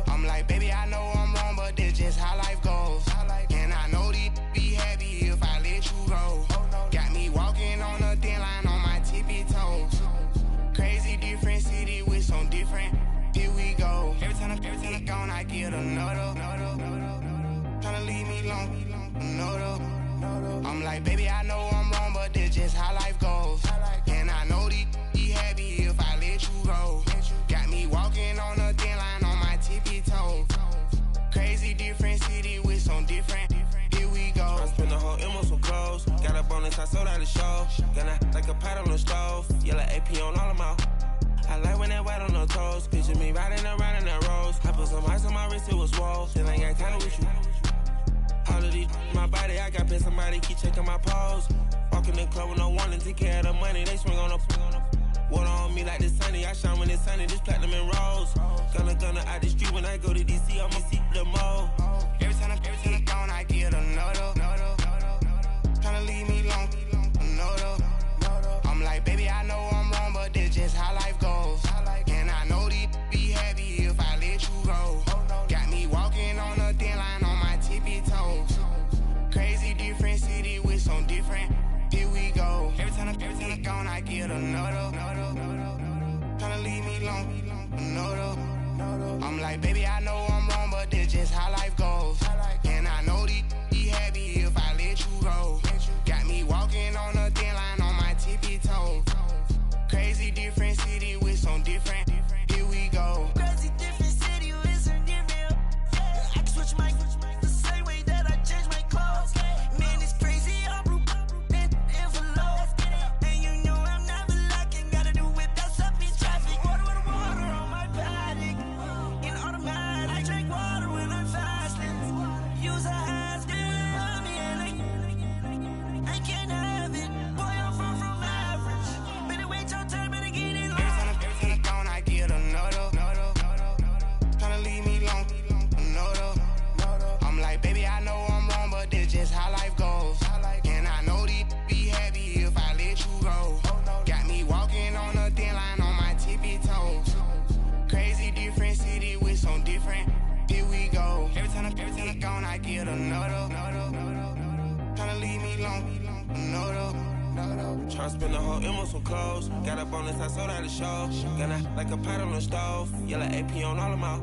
I'm like, baby, I know I'm wrong, but this just how life goes. And I know these be happy if I let you go. Got me walking on a thin line on my tippy toes. Crazy different city with some different. Here we go. Every time I'm gone, I get another. Tryna leave me long, another. I'm like, baby, I know I'm wrong, but this just how life goes. And I know these be happy if I let you go. Got me walking on a thin line on my tippy toes. Crazy different city with some different. Here we go. I spent the whole M on some clothes. Got a bonus, I sold out the show. Gonna like a pot on the stove. Yellow AP on all of my. I like when that white on the toes. Picture me riding around in that rose. I put some ice on my wrist, it was swole. Still ain't got time with you. All of these, my body, I got pissed. Somebody keep checking my pose. Walk in the club with no warning, take care of the money. They swing on the. Water on me like the sunny. I shine when it's sunny. This platinum and rose. Gonna out the street when I go to DC. I'ma see the mo. Every time I'm gone, I get another. Tryna leave me long, another. I'm like, baby, I know I'm wrong, but this just how life goes. And I know these be happy if I let you go. Got me walking on a thin line on my tippy toes. Crazy different city with some different. Here we go. Every time I'm gone, I get another. Tryna leave me long, another. I'm like, baby, I know I'm wrong, but this just how life goes. And I know these be happy if I let you go. Got me walking on a thin line on my tippy toes. Crazy different city with some different. Here we go. Crazy different city with some different. I can switch my the same way that I change my clothes. Man, it's crazy. I'm envelope. And you know I'm never lacking. Gotta do it, that's up in traffic. Water on my body. In automatic. I drink water when I'm fasting. Use a hands, girl, me and I can't have it. Boy, I'm from average. Better wait your turn, better get it. Every time I'm gone, I get another. Tryna leave me long, another. I'm like, baby, I know I'm wrong, but this just how life goes. And I know these be happy if I let you go. Got me walking on a thin line on my tippy toes. Crazy different city with some different. Here we go. Every time I'm gone, I get another. Tryna leave me long, another. Tryna spend the whole M on some clothes. Got a bonus, I sold out the show. Gonna like a pot on the stove. Yellow AP on all of my.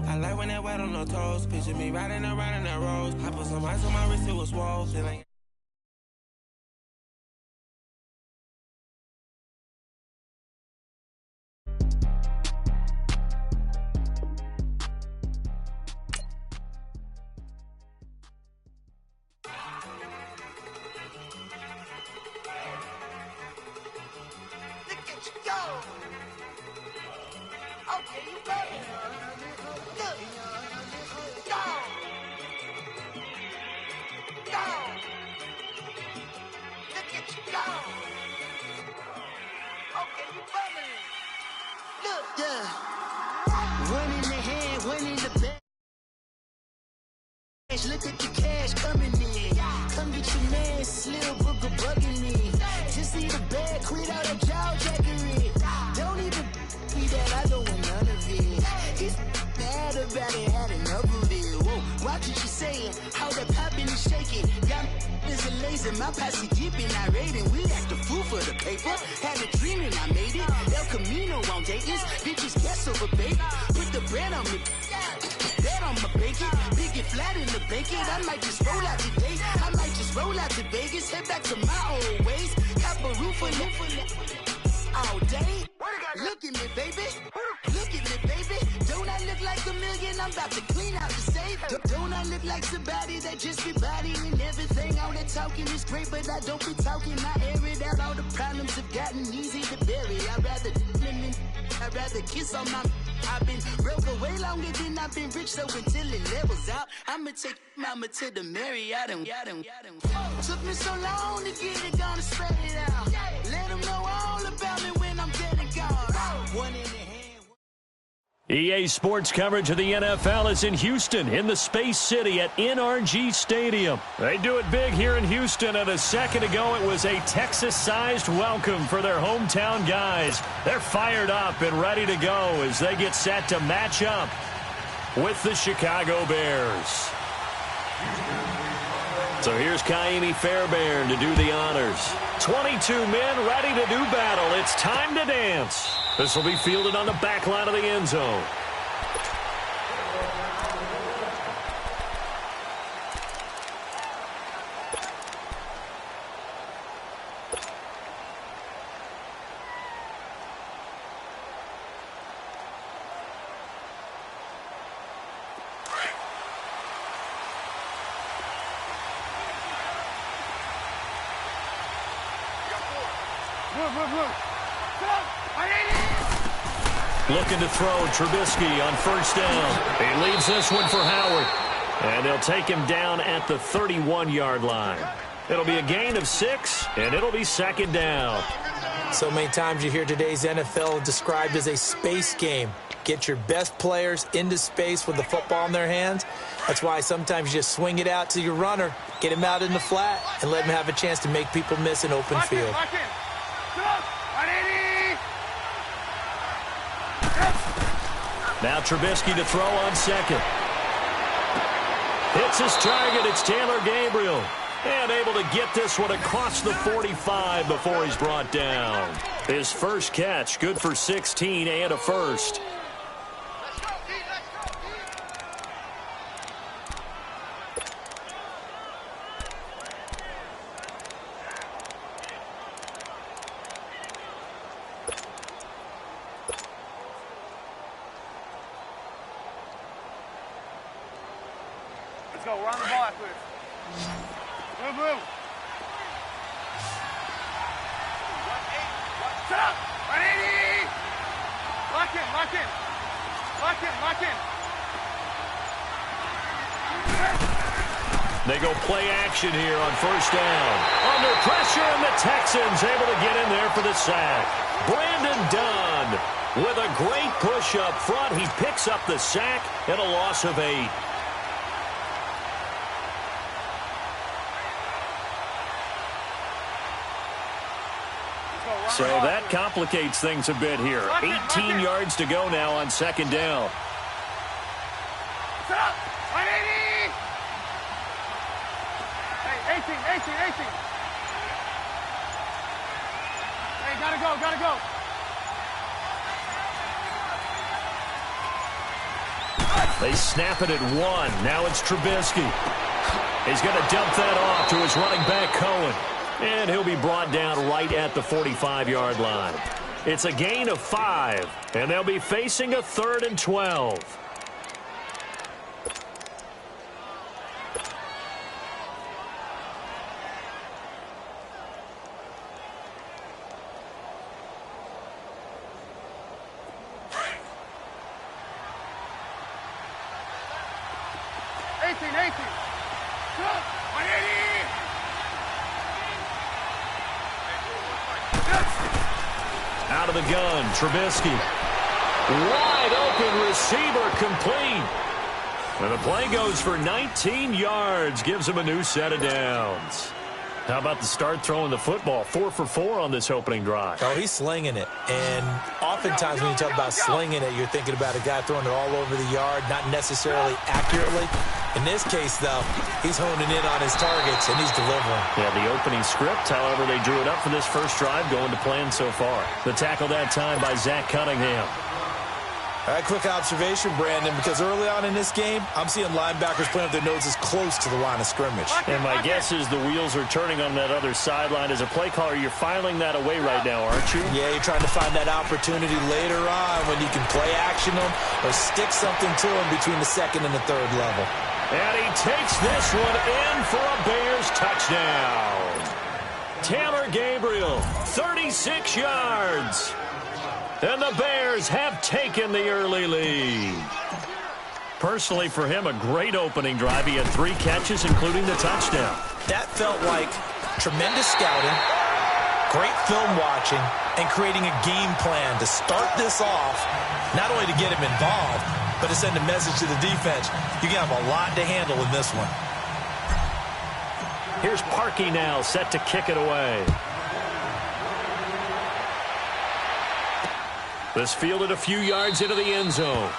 I like when that white on the toes. Picture me riding around in that rose. I put some ice on my wrist, it was swole. Still ain't. Look at the cash coming in. Come get your man, Slim Booker bugging me. Just see the bag, quit out that jaw jackery. Don't even be that, I don't want none of it. He's mad about it, had enough of it. Whoa, watch what you saying, how that poppin' and shaking. Got is a laser, my posse dipping, I raiding. We act the fool for the paper. Had a dream and I made it. El Camino on Dayton's, bitches guess over baby. Put the bread on me. Bet on my bacon, big and flat in the bacon. I might just roll out today. I might just roll out to Vegas, head back to my old ways. Cop a roof all day. Look at me, baby. Look at me, baby. Don't I look like a million? I'm about to clean out the safe. Don't I look like somebody that just be bodying everything? All that talking is great, but I don't be talking. I air it out. All the problems have gotten easy to bury. I'd rather kiss on my I've been broke way longer than I've been rich, so until it levels out, I'ma take mama to the Marriott and took me so long to get it, gonna spread it out. Let them know all about me when I'm dead and gone. One in the hand. EA Sports coverage of the NFL is in Houston, in the Space City at NRG Stadium. They do it big here in Houston, and a second ago it was a Texas-sized welcome for their hometown guys. They're fired up and ready to go as they get set to match up with the Chicago Bears. So here's Kaimi Fairbairn to do the honors. 22 men ready to do battle. It's time to dance. This will be fielded on the back line of the end zone. Looking to throw Trubisky on first down. He leads this one for Howard. And they'll take him down at the 31-yard line. It'll be a gain of 6, and it'll be second down. So many times you hear today's NFL described as a space game. Get your best players into space with the football in their hands. That's why sometimes you just swing it out to your runner, get him out in the flat, and let him have a chance to make people miss an open field. Now Trubisky to throw on second. Hits his target. It's Taylor Gabriel. And able to get this one across the 45 before he's brought down. His first catch, good for 16 and a first. Let's go. We're on the ball after this. Move, move. Shut up. 180. Lock in, lock in. Lock in, lock in. They go play action here on first down. Under pressure, and the Texans able to get in there for the sack. Brandon Dunn with a great push up front. He picks up the sack and a loss of 8. So that complicates things a bit here. 18 yards to go now on second down. Set up! 180! Hey, 18. Hey, gotta go. They snap it at 1. Now it's Trubisky. He's going to dump that off to his running back, Cohen. And he'll be brought down right at the 45-yard line. It's a gain of 5, and they'll be facing a 3rd and 12. Out of the gun, Trubisky. Wide open receiver complete. And the play goes for 19 yards. Gives him a new set of downs. How about the start throwing the football? 4 for 4 on this opening drive. Oh, he's slinging it. And oftentimes when you talk about slinging it, you're thinking about a guy throwing it all over the yard, not necessarily accurately. In this case, though, he's honing in on his targets, and he's delivering. Yeah, the opening script, however, they drew it up for this first drive, going to plan so far. The tackle that time by Zach Cunningham. All right, quick observation, Brandon, because early on in this game, I'm seeing linebackers playing with their noses close to the line of scrimmage. And my guess is the wheels are turning on that other sideline. As a play caller, you're filing that away right now, aren't you? Yeah, you're trying to find that opportunity later on when you can play action them or stick something to them between the second and the third level. And he takes this one in for a Bears touchdown. Taylor Gabriel, 36 yards. And the Bears have taken the early lead. Personally, for him, a great opening drive. He had 3 catches, including the touchdown. That felt like tremendous scouting, great film watching, and creating a game plan to start this off, not only to get him involved, but to send a message to the defense. You have a lot to handle in this one. Here's Parkey now, set to kick it away. This fielded a few yards into the end zone.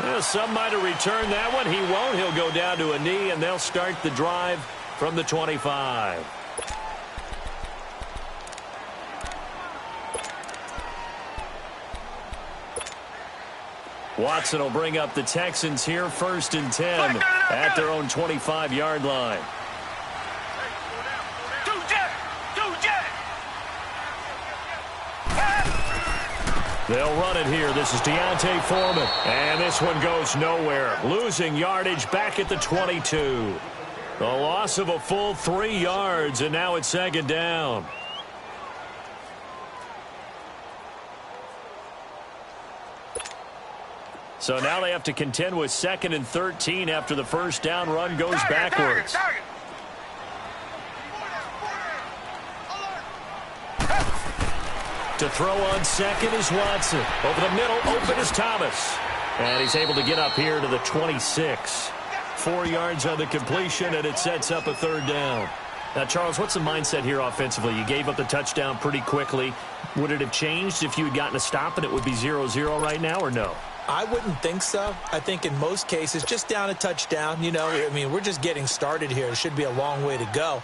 Well, some might have returned that one. He won't. He'll go down to a knee, and they'll start the drive from the 25. Watson will bring up the Texans here, 1st and 10 at their own 25-yard line. They'll run it here. This is Deontay Foreman. And this one goes nowhere. Losing yardage back at the 22. The loss of a full 3 yards, and now it's 2nd down. So now they have to contend with 2nd and 13 after the first down run goes backwards. To throw on second is Watson. Over the middle, open is Thomas. And he's able to get up here to the 26. 4 yards on the completion, and it sets up a 3rd down. Now, Charles, what's the mindset here offensively? You gave up the touchdown pretty quickly. Would it have changed if you had gotten a stop and it would be 0-0 right now, or no? I wouldn't think so. I think in most cases, just down a touchdown, we're just getting started here. It should be a long way to go.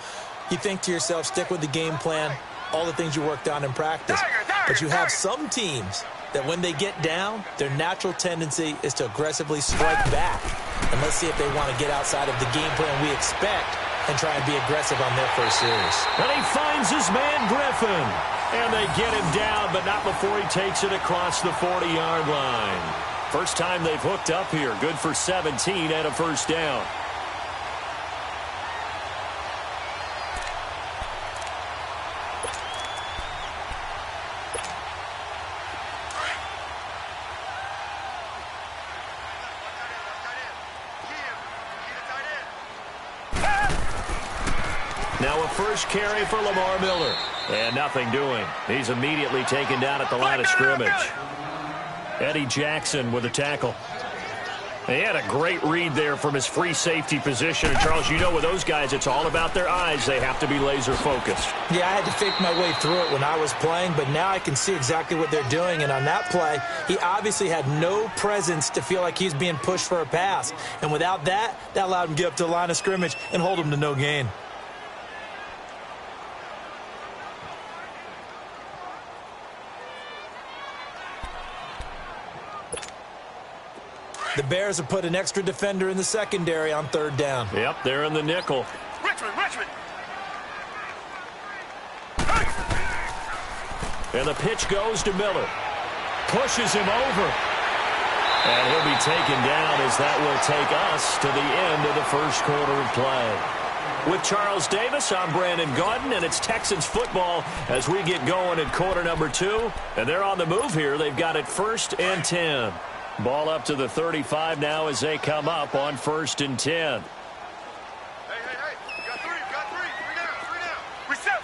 You think to yourself, stick with the game plan, all the things you worked on in practice. But you have some teams that when they get down, their natural tendency is to aggressively strike back. And let's see if they want to get outside of the game plan we expect and try and be aggressive on their first series. And he finds his man Griffin. And they get him down, but not before he takes it across the 40-yard line. First time they've hooked up here. Good for 17 and a first down. Now a first carry for Lamar Miller. And nothing doing. He's immediately taken down at the line of scrimmage. Eddie Jackson with a tackle. He had a great read there from his free safety position. And, Charles, you know with those guys, it's all about their eyes. They have to be laser focused. Yeah, I had to fake my way through it when I was playing, but now I can see exactly what they're doing. And on that play, he obviously had no presence to feel like he's being pushed for a pass. And without that, that allowed him to get up to the line of scrimmage and hold him to no gain. The Bears have put an extra defender in the secondary on 3rd down. Yep, they're in the nickel. Richmond. And the pitch goes to Miller. Pushes him over. And he'll be taken down as that will take us to the end of the first quarter of play. With Charles Davis, I'm Brandon Gaudin, and it's Texans football as we get going in quarter number 2. And they're on the move here. They've got it 1st and 10. Ball up to the 35 now as they come up on 1st and 10. Hey. You got three. Three down. Reset.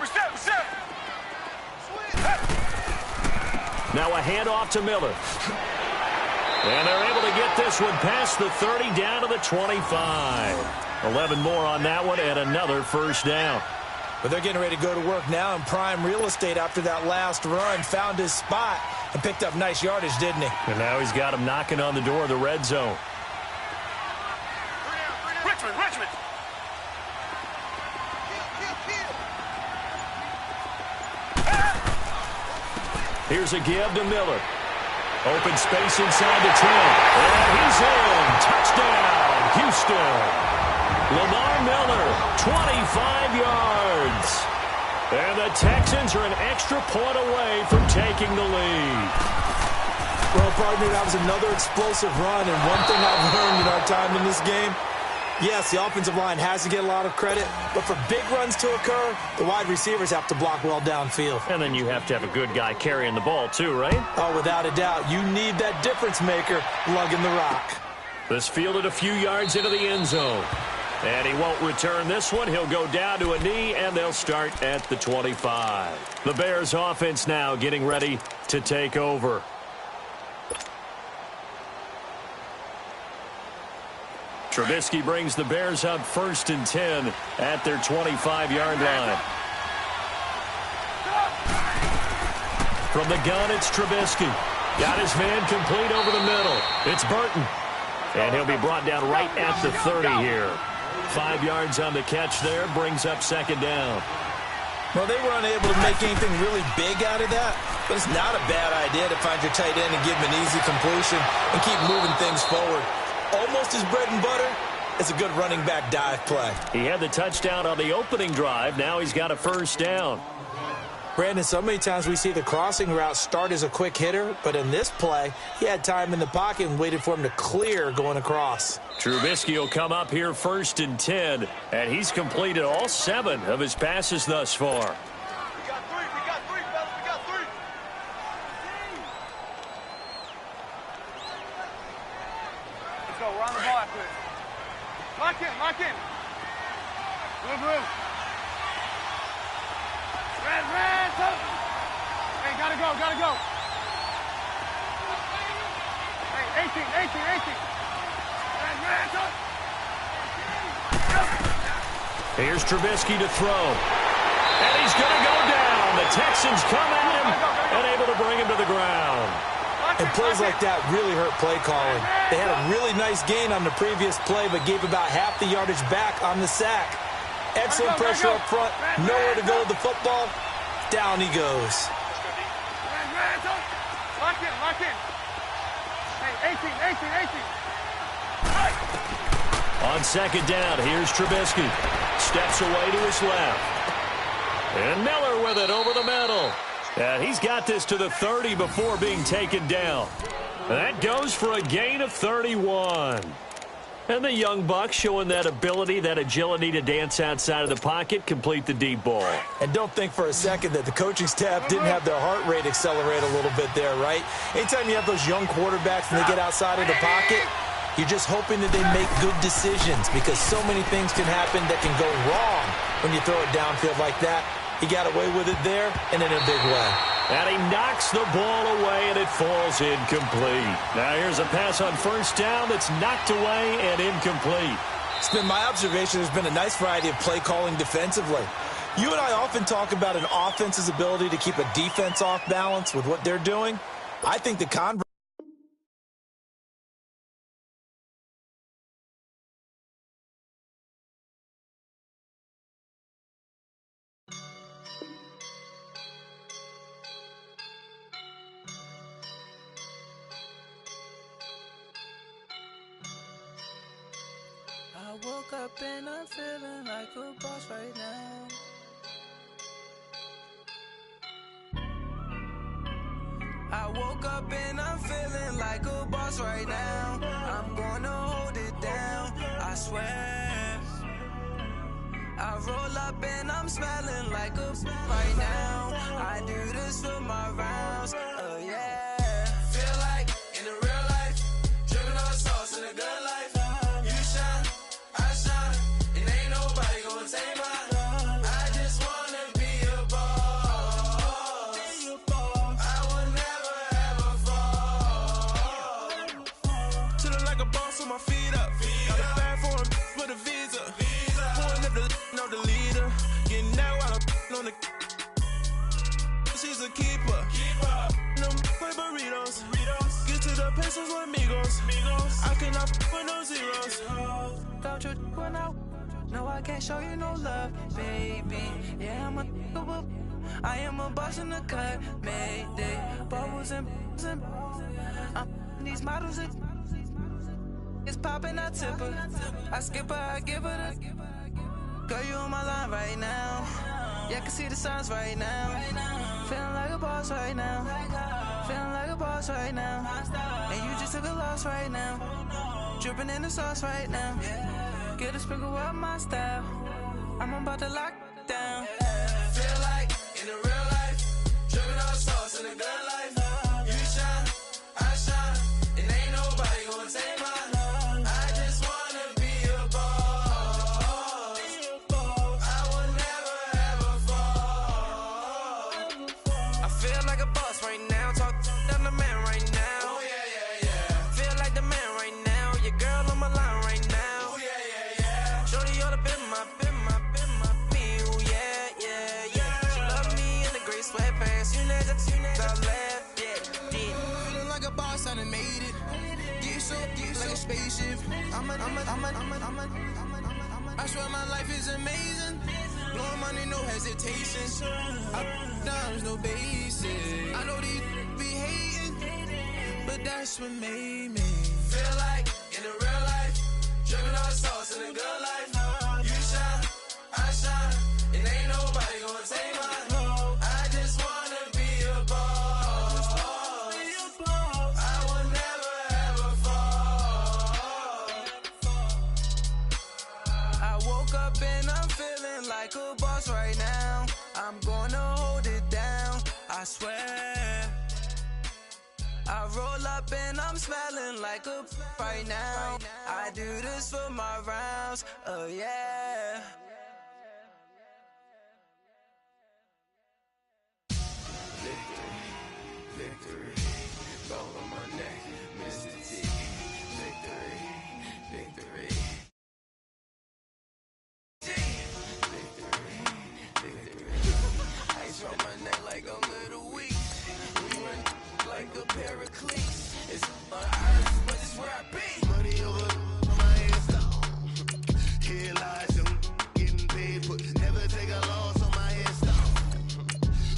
Now a handoff to Miller. And they're able to get this one past the 30 down to the 25. 11 more on that one and another first down. But they're getting ready to go to work now in prime real estate after that last run. Found his spot and picked up nice yardage, didn't he? And now he's got him knocking on the door of the red zone. Richmond. Here's a give to Miller. Open space inside the 10. And he's in. Touchdown, Houston. Lamar Miller, 25 yards. And the Texans are an extra point away from taking the lead. Well, partner, that was another explosive run. And one thing I've learned in our time in this game, Yes, the offensive line has to get a lot of credit, but for big runs to occur, the wide receivers have to block well downfield. And then you have to have a good guy carrying the ball too, right? Oh, without a doubt. You need that difference maker lugging the rock. This fielded a few yards into the end zone. And he won't return this one. He'll go down to a knee, and they'll start at the 25. The Bears offense now getting ready to take over. Trubisky brings the Bears up 1st and 10 at their 25-yard line. From the gun, it's Trubisky. Got his man complete over the middle. It's Burton. And he'll be brought down right at the 30 here. 5 yards on the catch there, brings up 2nd down. Well, they were unable to make anything really big out of that, but it's not a bad idea to find your tight end and give him an easy completion and keep moving things forward. Almost his bread and butter is a good running back dive play. He had the touchdown on the opening drive. Now he's got a 1st down. Brandon, so many times we see the crossing route start as a quick hitter, but in this play, he had time in the pocket and waited for him to clear going across. Trubisky will come up here 1st and 10, and he's completed all 7 of his passes thus far. We got 3, fellas, we got 3. Let's go, we're on the ball after this. Lock in. Blue. Red, tough. Hey, gotta go. Hey, 18. Red, tough. Here's Trubisky to throw. And he's going to go down. The Texans come at him and able to bring him to the ground. And plays like that really hurt play calling. They had a really nice gain on the previous play, but gave about half the yardage back on the sack. Excellent pressure up front. Nowhere to go with the football. Down he goes. Lock in. Hey, 18. On 2nd down, here's Trubisky. Steps away to his left. And Miller with it over the middle. And he's got this to the 30 before being taken down. That goes for a gain of 31. And the young buck showing that ability, that agility to dance outside of the pocket, complete the deep ball. And don't think for a second that the coaching staff didn't have their heart rate accelerate a little bit there, right? Anytime you have those young quarterbacks and they get outside of the pocket, you're just hoping that they make good decisions because so many things can happen that can go wrong when you throw it downfield like that. He got away with it there and in a big way. And he knocks the ball away, and it falls incomplete. Now here's a pass on 1st down that's knocked away and incomplete. It's been my observation there's been a nice variety of play calling defensively. You and I often talk about an offense's ability to keep a defense off balance with what they're doing. I think the converse. I woke up and I'm feeling like a boss right now. I woke up and I'm feeling like a boss right now. I'm gonna hold it down, I swear. I roll up and I'm smelling like a right now. I do this for my rounds, oh yeah. Feel like in the real life, dripping on sauce in a good life. My feet up, got a bag for him with a visa. Pulling up the leader, getting that while I'm on the. She's a keeper. No play burritos. Get to the pesos with amigos. I cannot with no zeros. Don't you run out? No, I can't show you no love, baby. Yeah, I am a boss in the cut, mayday. Bubbles and these models are. It's poppin', I tip her. I skip her, I give her the. Girl, you on my line right now. Yeah, I can see the signs right now. Feeling like a boss right now. Feeling like a boss right now. And you just took a loss right now. Dripping in the sauce right now. Get a sprinkle up my style. I'm about to lock down. Feel like in the real life, dripping all sauce in the good life. You shine, I shine, and ain't nobody gonna take mine. I just wanna be a boss. I will never ever fall. I feel like a boss right now. Talk to the man right now. Oh yeah, yeah, yeah. Feel like the man right now. Your girl on my line right now. Oh yeah, yeah, yeah. Shorty ought to been my feel, yeah, yeah, yeah. She love me in the gray sweatpants. You never left, yeah, did. Feeling like a boss, I done made it. Get so like a spaceship. I swear my life is amazing. Blowing money, no hesitation. Dimes, no basic. I know these be hating, but that's what made me feel like in the real life, dripping all sauce in the good life. You shine, I shine, and ain't nobody gonna take mine. I just wanna be a boss. I will never ever fall. I woke up and I'm feeling like a boss right now. I'm gonna hold it down, I swear. I roll up and I'm smelling like a right now. I do this for my rounds, oh yeah. Victory, gold on my neck, Mr. T. Victory, victory. Ice on my neck like a little weak. We run like a pair of cleats. It's on earth, but it's where I be. Money over my hands down. Here lies them getting paid, but never take a loss on my hands down.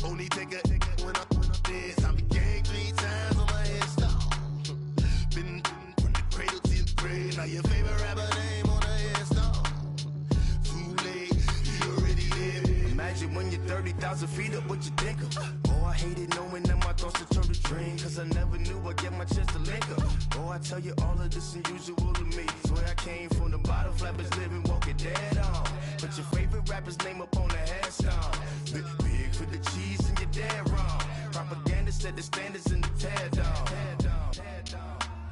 Only take a when I'm dead. I be gang 3 times on my hands down. Been from the cradle to the grave. Now your favorite rapper name on the headstone. Too late, you already live. Imagine when you're 30,000 feet up, what you think of? Oh, I hated knowing that my thoughts would turn to dream. Cause I never knew I'd get my chance to link up. Oh, I tell you all of this unusual to me. Swear I came from the bottom, flappers living, walking dead on. Put your favorite rapper's name up on the headstone. Big for the cheese and you're dead wrong. Propaganda set the standards in the tear down.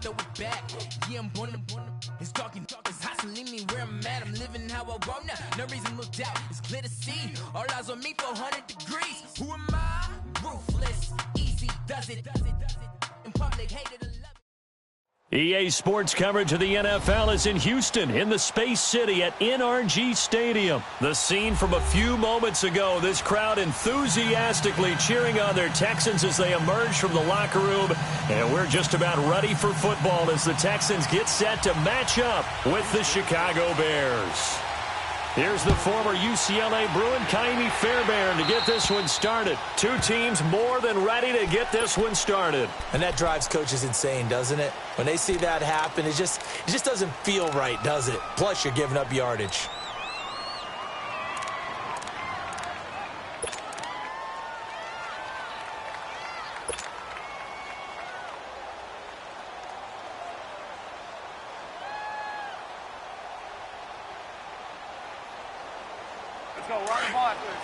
Throw it back, yeah, I'm born to it's talking, it's hot, so leave me where I'm at. I'm living how I want now. No reason looked out, it's clear to see. All eyes on me, 400 degrees. Who am I? Ruthless, easy, does it. In public, hated to love it. EA Sports coverage of the NFL is in Houston, in the Space City at NRG Stadium. The scene from a few moments ago, this crowd enthusiastically cheering on their Texans as they emerge from the locker room. And we're just about ready for football as the Texans get set to match up with the Chicago Bears. Here's the former UCLA Bruin, Kaimi Fairbairn, to get this one started. Two teams more than ready to get this one started. And that drives coaches insane, doesn't it? When they see that happen, it just doesn't feel right, does it? Plus, you're giving up yardage. Let's go, run the ball after this.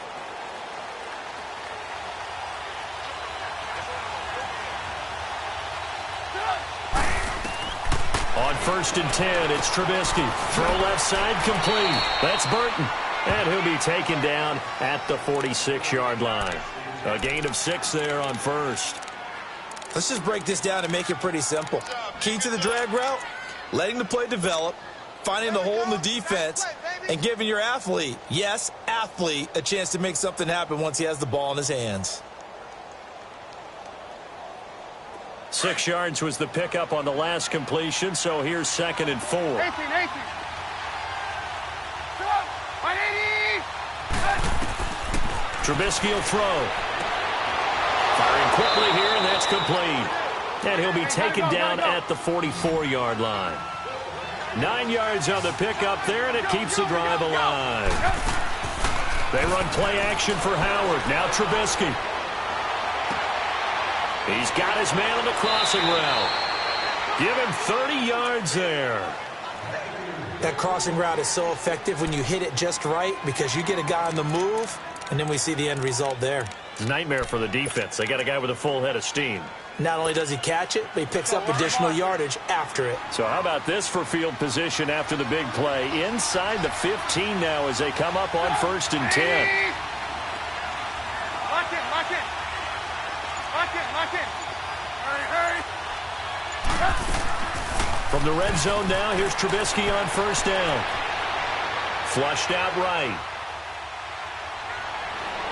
On 1st and 10, it's Trubisky. Throw left side complete. That's Burton. And he'll be taken down at the 46-yard line. A gain of 6 there on 1st. Let's just break this down and make it pretty simple. Key to the drag route, letting the play develop, finding the hole in the defense, and giving your athlete, yes, athlete, a chance to make something happen once he has the ball in his hands. 6 yards was the pickup on the last completion, so here's 2nd and 4. 18. Trubisky will throw. Firing quickly here, and that's complete. And he'll be taken down at the 44-yard line. 9 yards on the pickup there, and it keeps the drive alive. They run play action for Howard. Now Trubisky. He's got his man on the crossing route. Give him 30 yards there. That crossing route is so effective when you hit it just right because you get a guy on the move, and then we see the end result there. Nightmare for the defense. They got a guy with a full head of steam. Not only does he catch it, but he picks up additional yardage after it. So how about this for field position after the big play? Inside the 15 now as they come up on 1st and 10. Lock in, lock in. Lock in, lock in. Hurry, hurry. From the red zone now, here's Trubisky on 1st down. Flushed out right.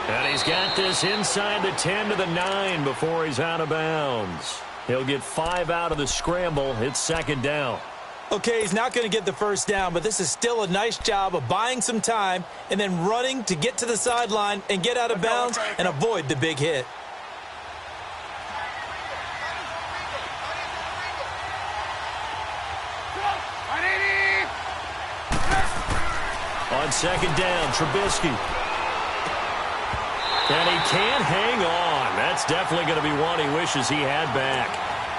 And he's got this inside the 10 to the 9 before he's out of bounds. He'll get 5 out of the scramble. It's 2nd down. Okay, he's not going to get the 1st down, but this is still a nice job of buying some time and then running to get to the sideline and get out of bounds and avoid the big hit. On 2nd down, Trubisky. And he can't hang on. That's definitely going to be one he wishes he had back.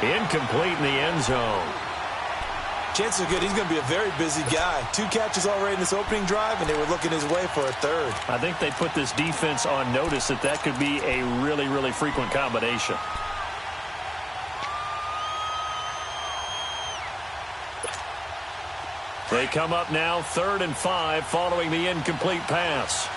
Incomplete in the end zone. Chances are good he's going to be a very busy guy. 2 catches already in this opening drive, and they were looking his way for a 3rd. I think they put this defense on notice that that could be a really, really frequent combination. They come up now 3rd and 5 following the incomplete pass.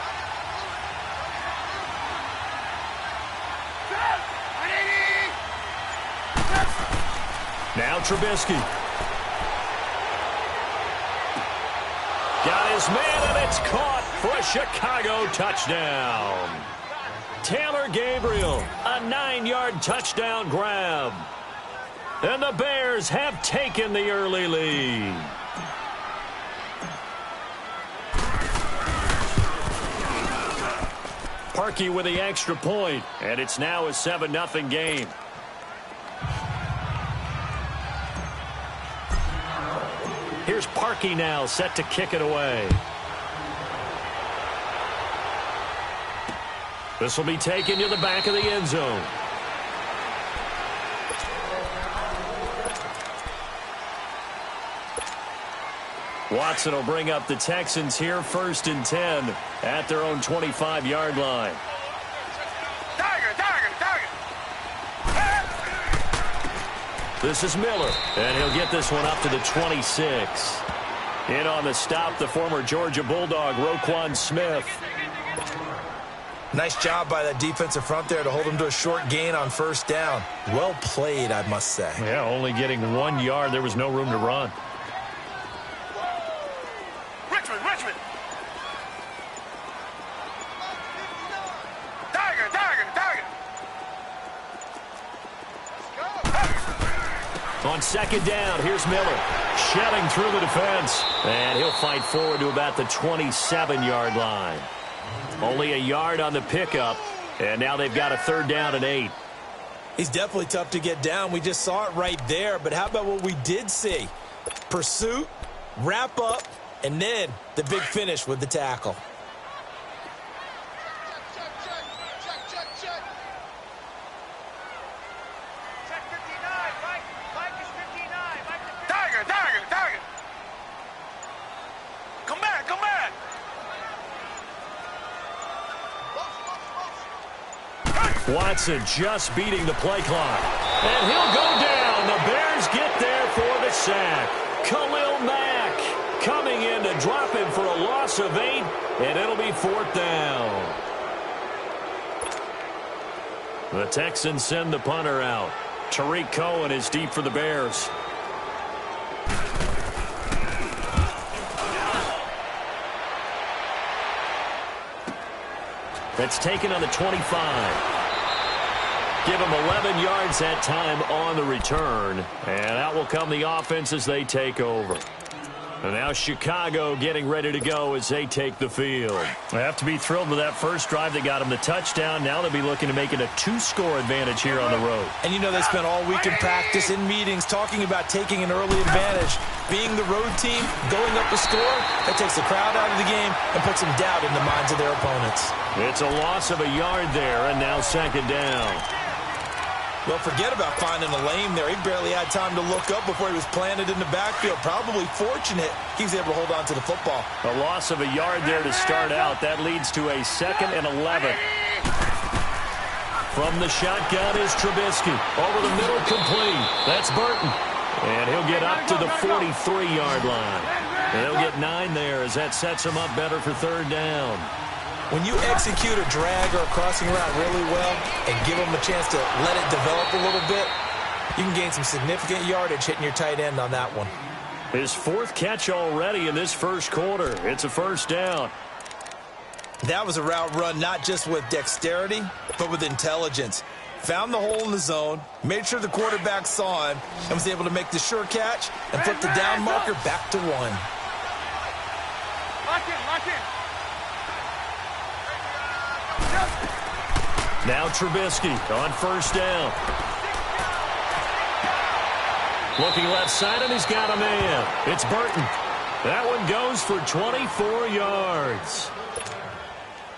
Now Trubisky. Got his man, and it's caught for a Chicago touchdown. Taylor Gabriel, a 9-yard touchdown grab. And the Bears have taken the early lead. Parkey with the extra point, and it's now a 7-0 game. Here's Parkey now, set to kick it away. This will be taken to the back of the end zone. Watson will bring up the Texans here, 1st and 10 at their own 25-yard line. This is Miller, and he'll get this one up to the 26. In on the stop, the former Georgia Bulldog, Roquan Smith. Nice job by that defensive front there to hold him to a short gain on 1st down. Well played, I must say. Yeah, only getting 1 yard. There was no room to run. Richmond. Tiger. On 2nd down, here's Miller. Shelling through the defense. And he'll fight forward to about the 27-yard line. Only a yard on the pickup. And now they've got a 3rd down and 8. He's definitely tough to get down. We just saw it right there. But how about what we did see? Pursuit, wrap up, and then the big finish with the tackle. Watson just beating the play clock. And he'll go down. The Bears get there for the sack. Khalil Mack coming in to drop him for a loss of 8, and it'll be 4th down. The Texans send the punter out. Tariq Cohen is deep for the Bears. That's taken on the 25. Give him 11 yards that time on the return. And out will come the offense as they take over. And now Chicago getting ready to go as they take the field. They have to be thrilled with that first drive that got them the touchdown. Now they'll be looking to make it a 2-score advantage here on the road. And you know they spent all week in practice, in meetings, talking about taking an early advantage. Being the road team, going up the score, that takes the crowd out of the game and puts some doubt in the minds of their opponents. It's a loss of a yard there, and now 2nd down. Well, forget about finding a lane there. He barely had time to look up before he was planted in the backfield. Probably fortunate he was able to hold on to the football. A loss of a yard there to start out. That leads to a 2nd and 11. From the shotgun is Trubisky. Over the middle, complete. That's Burton. And he'll get up to the 43-yard line. And he'll get 9 there as that sets him up better for 3rd down. When you execute a drag or a crossing route really well and give them a chance to let it develop a little bit, you can gain some significant yardage hitting your tight end on that one. His 4th catch already in this first quarter. It's a 1st down. That was a route run not just with dexterity, but with intelligence. Found the hole in the zone, made sure the quarterback saw him, and was able to make the sure catch and put the down marker back to 1. Lock in. Now Trubisky on 1st down. Looking left side, and he's got a man. It's Burton. That one goes for 24 yards.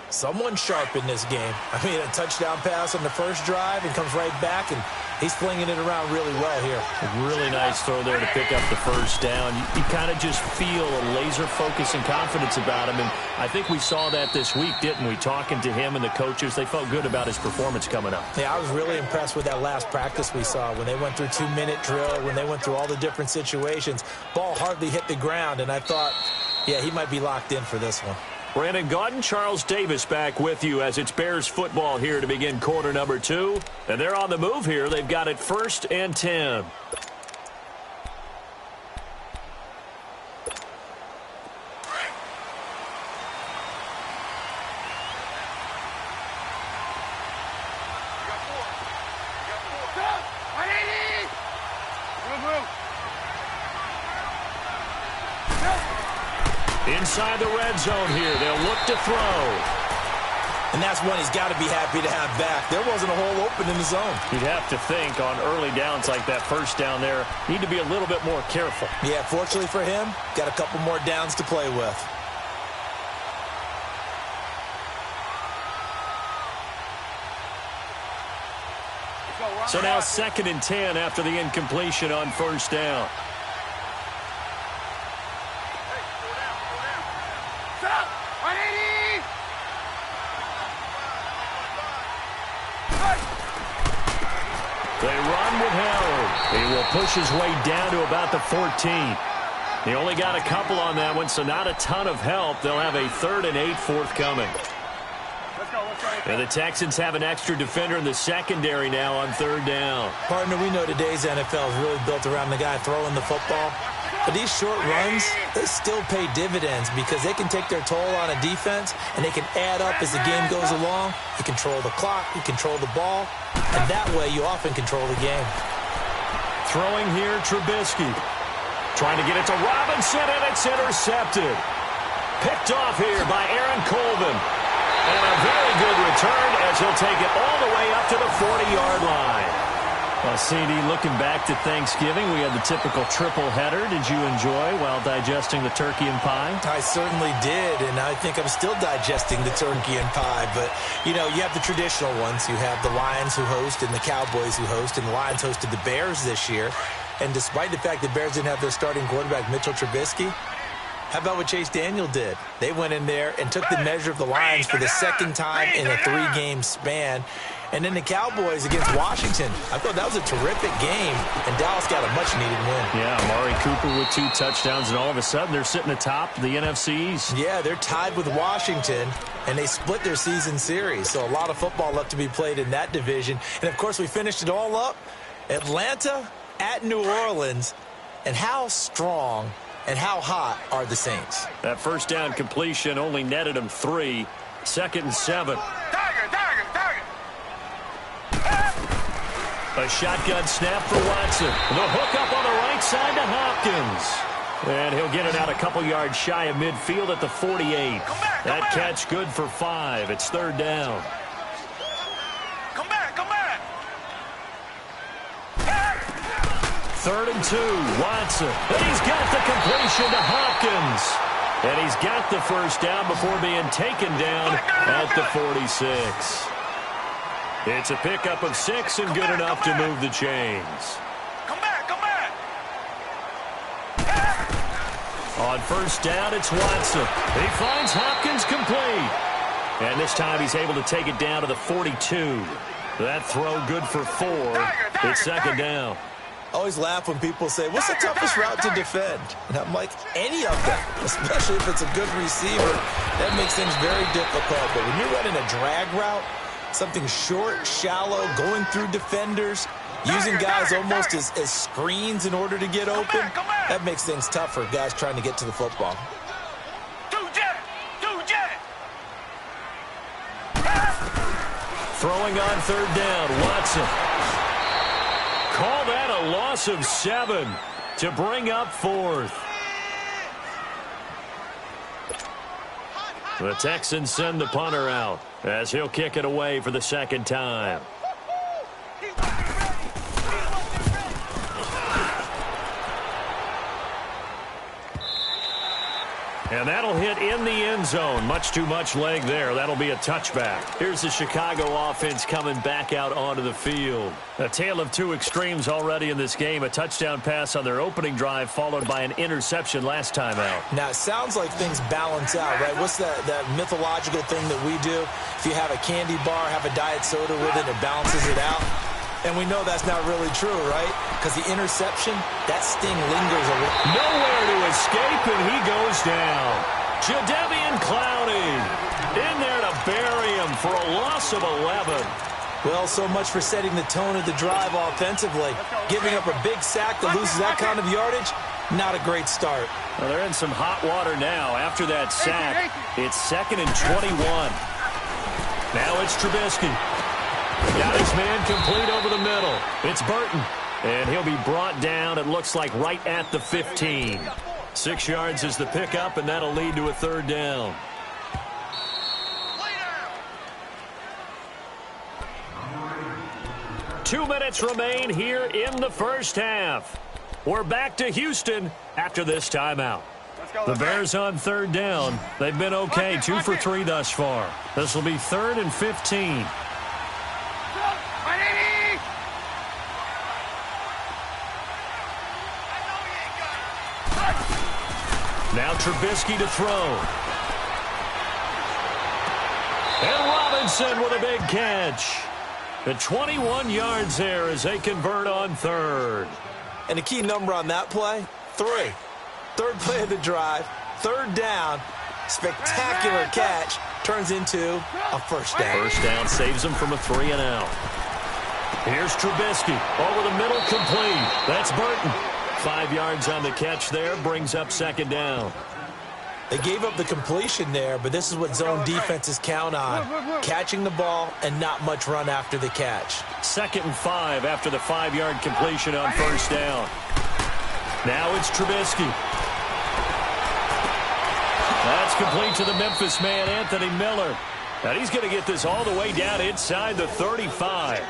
Someone sharp in this game. I mean, a touchdown pass on the first drive and comes right back, and he's flinging it around really well here. A really nice throw there to pick up the 1st down. You kind of just feel a laser focus and confidence about him, and I think we saw that this week, didn't we? Talking to him and the coaches, they felt good about his performance coming up. Yeah, I was really impressed with that last practice we saw when they went through 2-minute drill, when they went through all the different situations. Ball hardly hit the ground, and I thought, yeah, he might be locked in for this one. Brandon Gaudin, Charles Davis back with you as it's Bears football here to begin quarter number 2. And they're on the move here. They've got it 1st and 10. Inside the red zone here. They'll look to throw. And that's one he's got to be happy to have back. There wasn't a hole open in the zone. You'd have to think on early downs like that 1st down there, need to be a little bit more careful. Yeah, fortunately for him, got a couple more downs to play with. So now 2nd and 10 after the incompletion on 1st down. They run with Harold. He will push his way down to about the 14. He only got a couple on that one, so not a ton of help. They'll have a 3rd and 8 forthcoming. And the Texans have an extra defender in the secondary now on 3rd down. Partner, we know today's NFL is really built around the guy throwing the football. But these short runs, they still pay dividends because they can take their toll on a defense, and they can add up as the game goes along. You control the clock, you control the ball, and that way you often control the game. Throwing here, Trubisky. Trying to get it to Robinson, and it's intercepted. Picked off here by Aaron Colvin. And a very good return as he'll take it all the way up to the 40-yard line. Well, CD, looking back to Thanksgiving, we had the typical triple header. Did you enjoy while digesting the turkey and pie? I certainly did, and I think I'm still digesting the turkey and pie. But, you know, you have the traditional ones. You have the Lions who host and the Cowboys who host, and the Lions hosted the Bears this year. And despite the fact the Bears didn't have their starting quarterback, Mitchell Trubisky, how about what Chase Daniel did? They went in there and took the measure of the Lions for the 2nd time in a 3-game span. And then the Cowboys against Washington. I thought that was a terrific game, and Dallas got a much-needed win. Yeah, Amari Cooper with 2 touchdowns, and all of a sudden they're sitting atop the NFC East. Yeah, they're tied with Washington, and they split their season series. So a lot of football left to be played in that division. And, of course, we finished it all up. Atlanta at New Orleans, and how strong and how hot are the Saints? That 1st down completion only netted them 3. 2nd and 7. A shotgun snap for Watson. The hook up on the right side to Hopkins. And he'll get it out a couple yards shy of midfield at the 48. That catch good for 5. It's 3rd down. Come back. 3rd and 2. Watson. And he's got the completion to Hopkins. And he's got the 1st down before being taken down at the 46. It's a pickup of 6 and good enough to move the chains. Come back, come back. On first down, it's Watson. He finds Hopkins complete. And this time he's able to take it down to the 42. That throw good for 4. It's second down. I always laugh when people say, what's the toughest route to defend? And I'm like, any of them, especially if it's a good receiver. That makes things very difficult. But when you're running a drag route, something short, shallow, going through defenders, using guys almost as screens in order to get open, that makes things tough for guys trying to get to the football. Throwing on third down, Watson. Call that a loss of 7 to bring up 4th. The Texans send the punter out as he'll kick it away for the second time. And that'll hit in the end zone. Much too much leg there. That'll be a touchback. Here's the Chicago offense coming back out onto the field. A tale of two extremes already in this game. A touchdown pass on their opening drive followed by an interception last time out. Now, it sounds like things balance out, right? What's that mythological thing that we do? If you have a candy bar, have a diet soda with it, it balances it out. And we know that's not really true, right? Because the interception, that sting lingers a little. Nowhere to escape, and he goes down. Jadeveon Clowney in there to bury him for a loss of 11. Well, so much for setting the tone of the drive offensively. Giving up a big sack that loses that kind of yardage, not a great start. Well, they're in some hot water now. After that sack, it's 2nd and 21. Now it's Trubisky. Got his man complete over the middle. It's Burton. And he'll be brought down, it looks like, right at the 15. 6 yards is the pickup, and that'll lead to a third down. Two minutes remain here in the first half. We're back to Houston after this timeout. The Bears on third down. They've been okay, 2 for 3 thus far. This will be 3rd and 15. Now Trubisky to throw. And Robinson with a big catch. The 21 yards there as they convert on third. And the key number on that play, 3. Third play of the drive, third down, spectacular catch, turns into a first down. First down saves them from a 3-and-out. Here's Trubisky over the middle, complete. That's Burton. 5 yards on the catch there, brings up second down. They gave up the completion there, but this is what zone defenses count on. Catching the ball and not much run after the catch. 2nd and 5 after the 5-yard completion on first down. Now it's Trubisky. That's complete to the Memphis man, Anthony Miller. And he's going to get this all the way down inside the 35.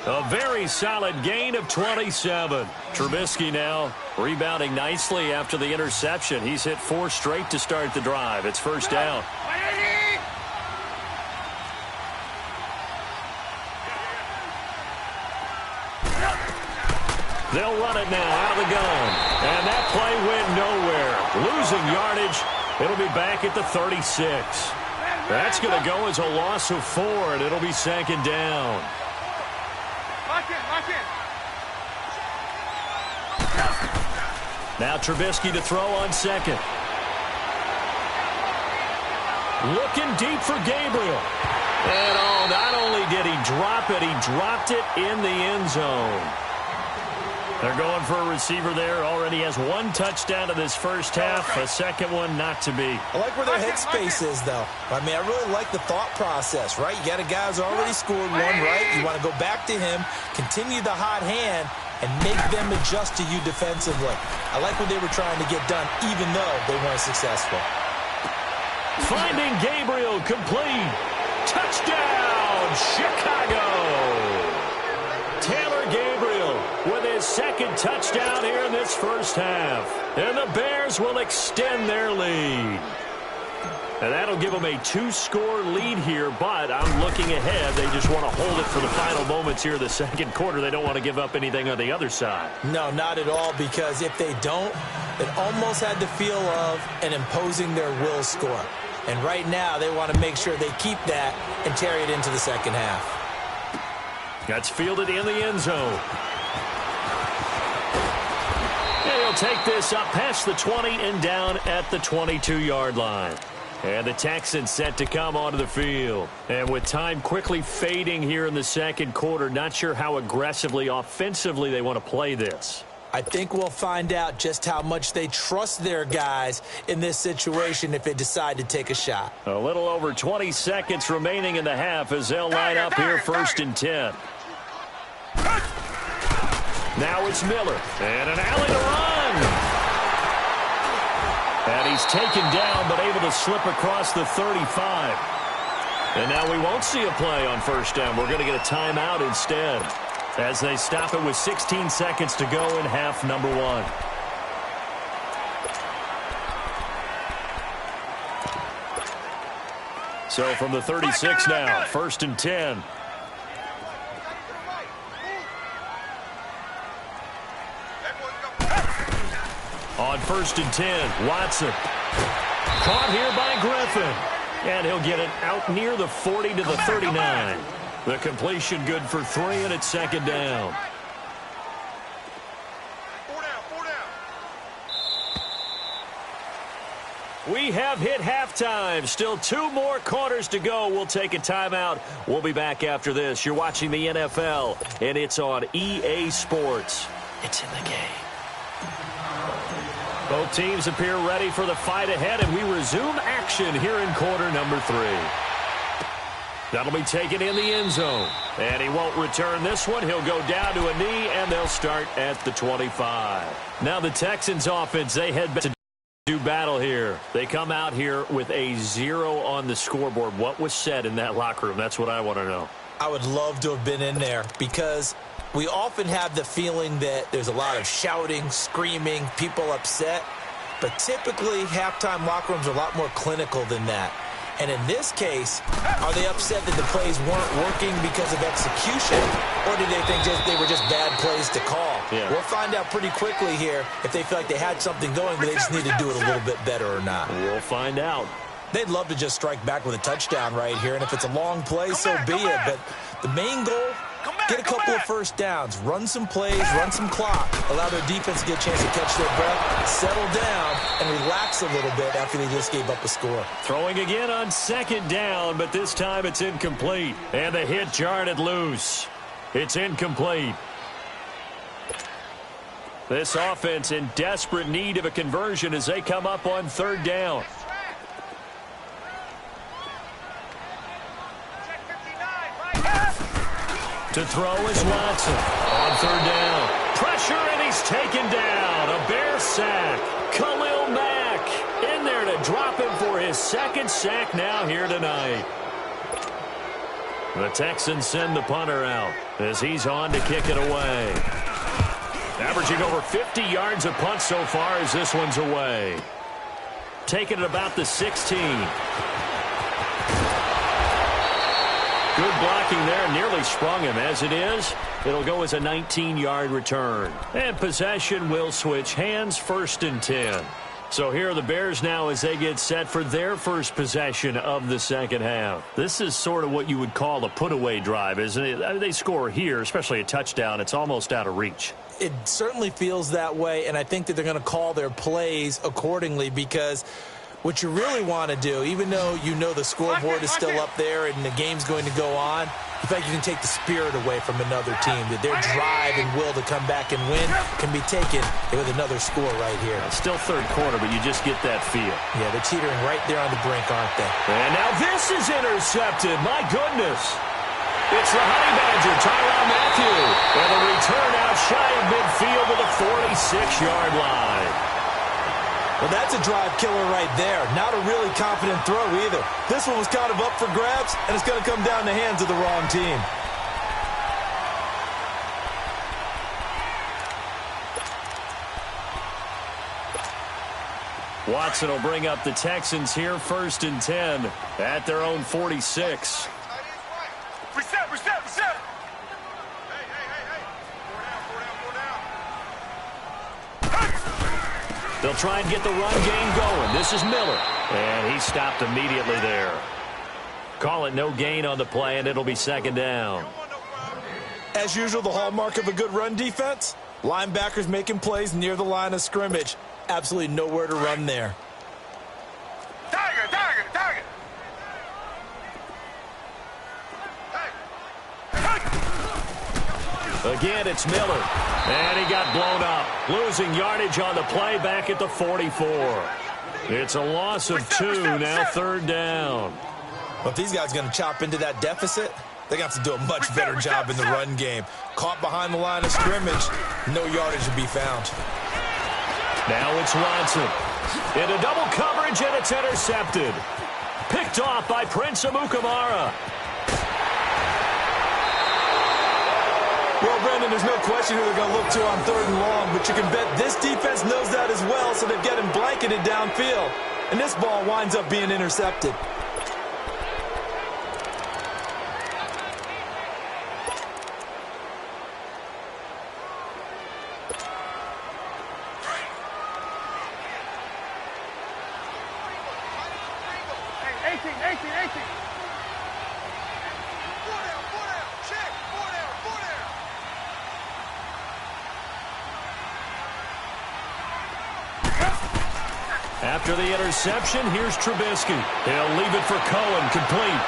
A very solid gain of 27. Trubisky now rebounding nicely after the interception. He's hit 4 straight to start the drive. It's first down. They'll run it now out of the gun. And that play went nowhere. Losing yardage. It'll be back at the 36. That's going to go as a loss of 4, and it'll be second down. Now Trubisky to throw on second. Looking deep for Gabriel. And not only did he drop it, he dropped it in the end zone. They're going for a receiver there. Already has 1 touchdown in this first half. A second one not to be. I like where their headspace is, though. I mean, I really like the thought process, right? You got a guy who's already scored 1, right? You want to go back to him, continue the hot hand, and make them adjust to you defensively. I like what they were trying to get done, even though they weren't successful. Finding Gabriel complete. Touchdown, Chicago. Taylor Gabriel with his 2nd touchdown here in this first half. And the Bears will extend their lead. And that'll give them a 2-score lead here, but I'm looking ahead. They just want to hold it for the final moments here of the second quarter. They don't want to give up anything on the other side. No, not at all, because if they don't, it almost had the feel of an imposing their will score. And right now, they want to make sure they keep that and carry it into the second half. That's fielded in the end zone. And he'll take this up past the 20 and down at the 22-yard line. And the Texans set to come onto the field. And with time quickly fading here in the second quarter, not sure how aggressively, offensively they want to play this. I think we'll find out just how much they trust their guys in this situation if they decide to take a shot. A little over 20 seconds remaining in the half as they'll line up here first and 10. Now it's Miller. And an alley to run. And he's taken down, but able to slip across the 35. And now we won't see a play on first down. We're going to get a timeout instead as they stop it with 16 seconds to go in half number 1. So from the 36 now, first and 10. On first and 10, Watson. Caught here by Griffin. And he'll get it out near the 40 to the 39. The completion good for 3, and it's second down. We have hit halftime. Still 2 more quarters to go. We'll take a timeout. We'll be back after this. You're watching the NFL, and it's on EA Sports. It's in the game. Both teams appear ready for the fight ahead, and we resume action here in quarter number 3. That'll be taken in the end zone. And he won't return this one. He'll go down to a knee, and they'll start at the 25. Now the Texans offense, they head back to do battle here. They come out here with a 0 on the scoreboard. What was said in that locker room? That's what I want to know. I would love to have been in there because we often have the feeling that there's a lot of shouting, screaming, people upset. But typically, halftime locker rooms are a lot more clinical than that. And in this case, are they upset that the plays weren't working because of execution? Or do they think they were just bad plays to call? Yeah. We'll find out pretty quickly here if they feel like they had something going, but they just need to do it a little bit better or not. We'll find out. They'd love to just strike back with a touchdown right here, and if it's a long play, so be it. But the main goal, get a couple of first downs, run some plays, run some clock, allow their defense to get a chance to catch their breath, settle down, and relax a little bit after they just gave up a score. Throwing again on second down, but this time it's incomplete. And the hit jarred it loose. It's incomplete. This offense in desperate need of a conversion as they come up on third down. To throw is Watson on third down. Pressure, and he's taken down. A Bear sack. Khalil Mack in there to drop him for his second sack now here tonight. The Texans send the punter out as he's on to kick it away. Averaging over 50 yards a punt so far as this one's away. Taking it about the 16. Good blocking there, nearly sprung him. As it is, it'll go as a 19-yard return. And possession will switch hands, first and 10. So here are the Bears now as they get set for their first possession of the second half. This is sort of what you would call a put-away drive, isn't it? I mean, they score here, especially a touchdown. It's almost out of reach. It certainly feels that way, and I think that they're going to call their plays accordingly because what you really want to do, even though you know the scoreboard is still up there and the game's going to go on, you feel like you can take the spirit away from another team, that their drive and will to come back and win can be taken with another score right here. It's still third quarter, but you just get that feel. Yeah, they're teetering right there on the brink, aren't they? And now this is intercepted. My goodness. It's the Honey Badger, Tyrann Mathieu. And the return out shy of midfield to the 46-yard line. Well, that's a drive killer right there. Not a really confident throw either. This one was kind of up for grabs, and it's going to come down the hands of the wrong team. Watson will bring up the Texans here 1st and 10 at their own 46. Reset, reset, reset. They'll try and get the run game going. This is Miller. And he stopped immediately there. Call it no gain on the play, and it'll be 2nd down. As usual, the hallmark of a good run defense, linebackers making plays near the line of scrimmage. Absolutely nowhere to run there. Tiger, tiger, tiger. Again, it's Miller. And he got blown up. Losing yardage on the play back at the 44. It's a loss of 2, now 3rd down. Well, if these guys are going to chop into that deficit, they're going to have to do a much better job in the run game. Caught behind the line of scrimmage, no yardage to be found. Now it's Watson. Into double coverage, and it's intercepted. Picked off by Prince Amukamara. Well, Brendan, there's no question who they're going to look to on 3rd and long, but you can bet this defense knows that as well, so they're getting blanketed downfield. And this ball winds up being intercepted. After the interception, here's Trubisky. He'll leave it for Cohen, complete.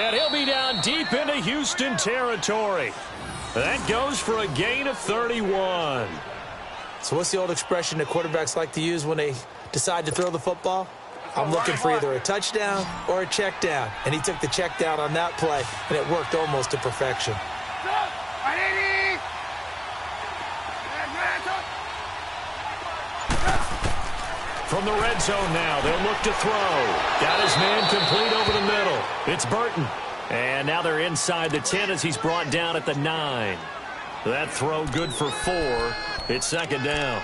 And he'll be down deep into Houston territory. That goes for a gain of 31. So what's the old expression that quarterbacks like to use when they decide to throw the football? I'm looking for either a touchdown or a check down. And he took the check down on that play, and it worked almost to perfection. From the red zone now, they'll look to throw. Got his man complete over the middle. It's Burton. And now they're inside the 10 as he's brought down at the 9. That throw good for 4. It's 2nd down.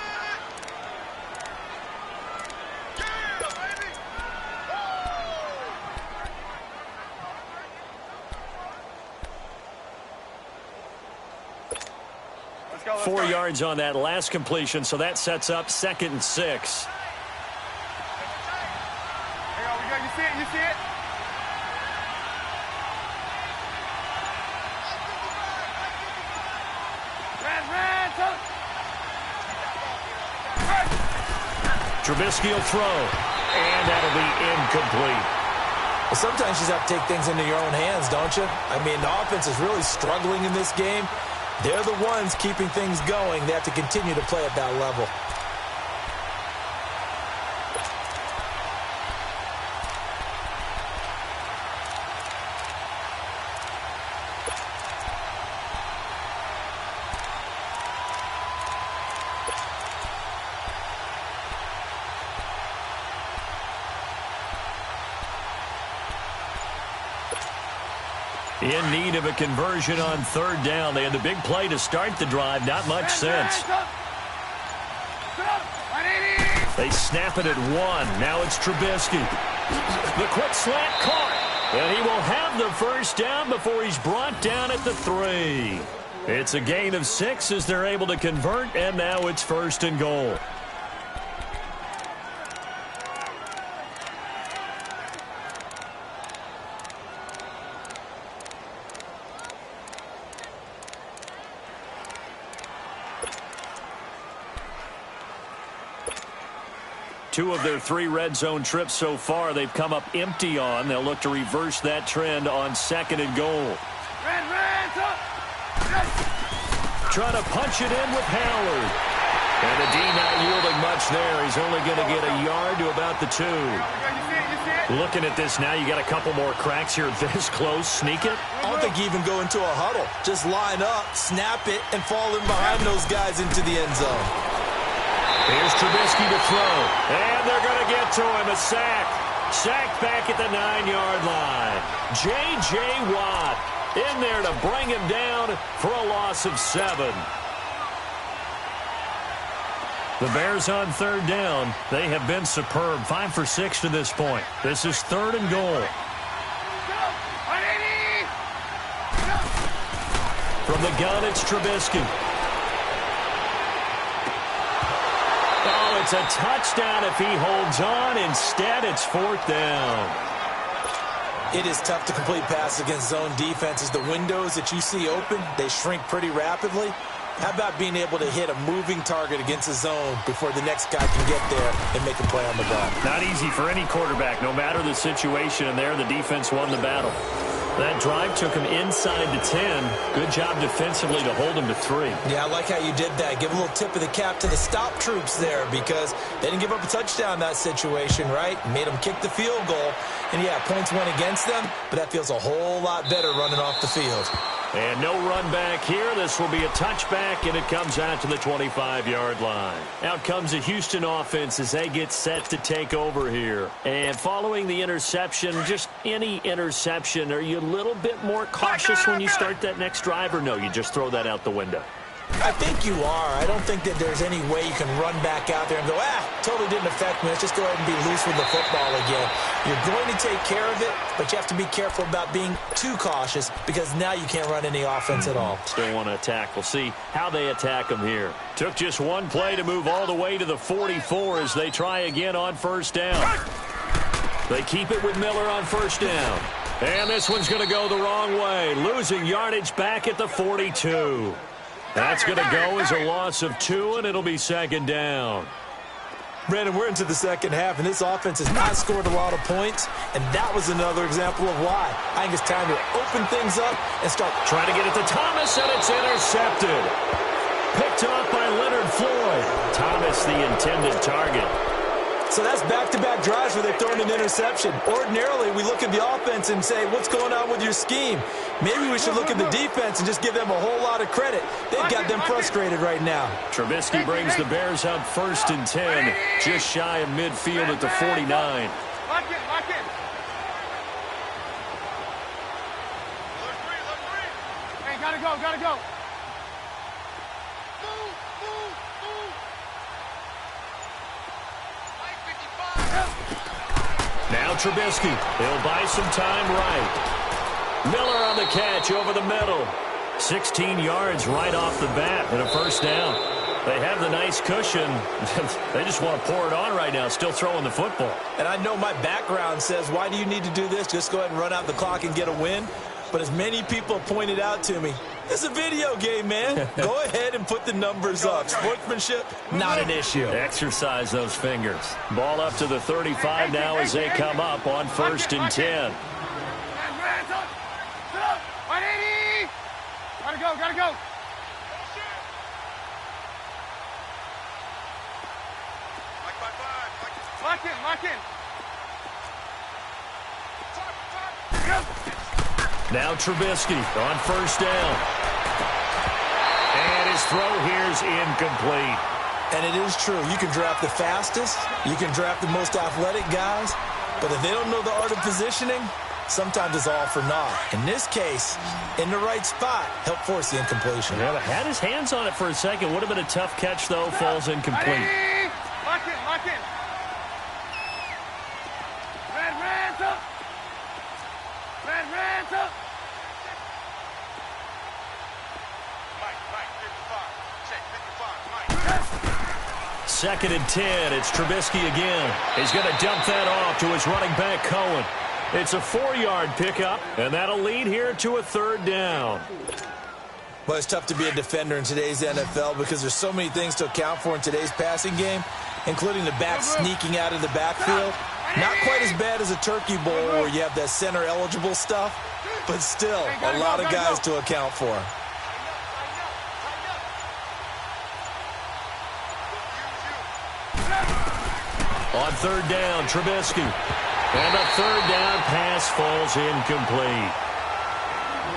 Let's go, 4 yards on that last completion, so that sets up 2nd and 6. You see it? You see it? Trubisky will throw, and that'll be incomplete. Well, sometimes you just have to take things into your own hands, don't you? I mean, the offense is really struggling in this game. They're the ones keeping things going. They have to continue to play at that level. In need of a conversion on 3rd down. They had the big play to start the drive. Not much since. They snap it at 1. Now it's Trubisky. The quick slant caught. And he will have the 1st down before he's brought down at the 3. It's a gain of 6 as they're able to convert, and now it's 1st and goal. Two of their 3 red zone trips so far, they've come up empty on. They'll look to reverse that trend on 2nd and goal. Trying to punch it in with Howard. And the D not yielding much there. He's only going to get a yard to about the 2. Looking at this now, you got a couple more cracks here this close. Sneak it? I don't think you even go into a huddle. Just line up, snap it, and fall in behind those guys into the end zone. Here's Trubisky to throw. And they're going to get to him. A sack. Sack back at the 9-yard line. J.J. Watt in there to bring him down for a loss of 7. The Bears on third down. They have been superb. 5 for 6 to this point. This is 3rd and goal. From the gun, it's Trubisky. Oh, it's a touchdown if he holds on. Instead, it's 4th down. It is tough to complete passes against zone defenses. The windows that you see open, they shrink pretty rapidly. How about being able to hit a moving target against a zone before the next guy can get there and make a play on the ball? Not easy for any quarterback, no matter the situation, and there the defense won the battle. That drive took him inside the 10. Good job defensively to hold him to 3. Yeah, I like how you did that. Give a little tip of the cap to the stop troops there because they didn't give up a touchdown in that situation, right? Made them kick the field goal. And, yeah, points went against them, but that feels a whole lot better running off the field. And no run back here. This will be a touchback, and it comes out to the 25-yard line. Out comes the Houston offense as they get set to take over here. And following the interception, just any interception, are you a little bit more cautious when you start that next drive, or no, you just throw that out the window? I think you are. I don't think that there's any way you can run back out there and go, totally didn't affect me. Let's just go ahead and be loose with the football again. You're going to take care of it, but you have to be careful about being too cautious because now you can't run any offense at all. Still want to attack. We'll see how they attack them here. Took just one play to move all the way to the 44 as they try again on 1st down. They keep it with Miller on 1st down. And this one's going to go the wrong way, losing yardage back at the 42. That's going to go as a loss of 2, and it'll be 2nd down. Brandon, we're into the second half, and this offense has not scored a lot of points, and that was another example of why. I think it's time to open things up and start trying to get it to Thomas, and it's intercepted. Picked off by Leonard Floyd. Thomas, the intended target. So that's back-to-back drives where they've thrown an interception. Ordinarily, we look at the offense and say, what's going on with your scheme? Maybe we should look at the defense and just give them a whole lot of credit. They've got them frustrated right now. Trubisky brings the Bears up 1st and 10, just shy of midfield at the 49. Lock in, lock in. Hey, gotta go, gotta go. Now Trubisky. He'll buy some time right. Miller on the catch over the middle. 16 yards right off the bat and a 1st down. They have the nice cushion. They just want to pour it on right now, still throwing the football. And I know my background says, why do you need to do this? Just go ahead and run out the clock and get a win. But as many people pointed out to me, it's a video game, man. Go ahead and put the numbers up. Sportsmanship, not an issue. Exercise those fingers. Ball up to the 35 now as they come up on 1st and 10. Gotta go, gotta go. Lock in, lock in. Now Trubisky on 1st down. And his throw here's incomplete. And it is true. You can draft the fastest. You can draft the most athletic guys. But if they don't know the art of positioning, sometimes it's all for naught. In this case, in the right spot, help force the incompletion. Yeah, had his hands on it for a second. Would have been a tough catch, though. Falls incomplete. Lock in, lock in. Red up. Red up. Mike, 55. Check, 55. Mike. 2nd and 10. It's Trubisky again. He's going to dump that off to his running back, Cohen. It's a 4-yard pickup, and that'll lead here to a 3rd down. Well, it's tough to be a defender in today's NFL because there's so many things to account for in today's passing game, including the back sneaking out of the backfield. Not quite as bad as a turkey bowl where you have that center-eligible stuff, but still a lot of guys to account for. On 3rd down, Trubisky. And a 3rd down pass falls incomplete.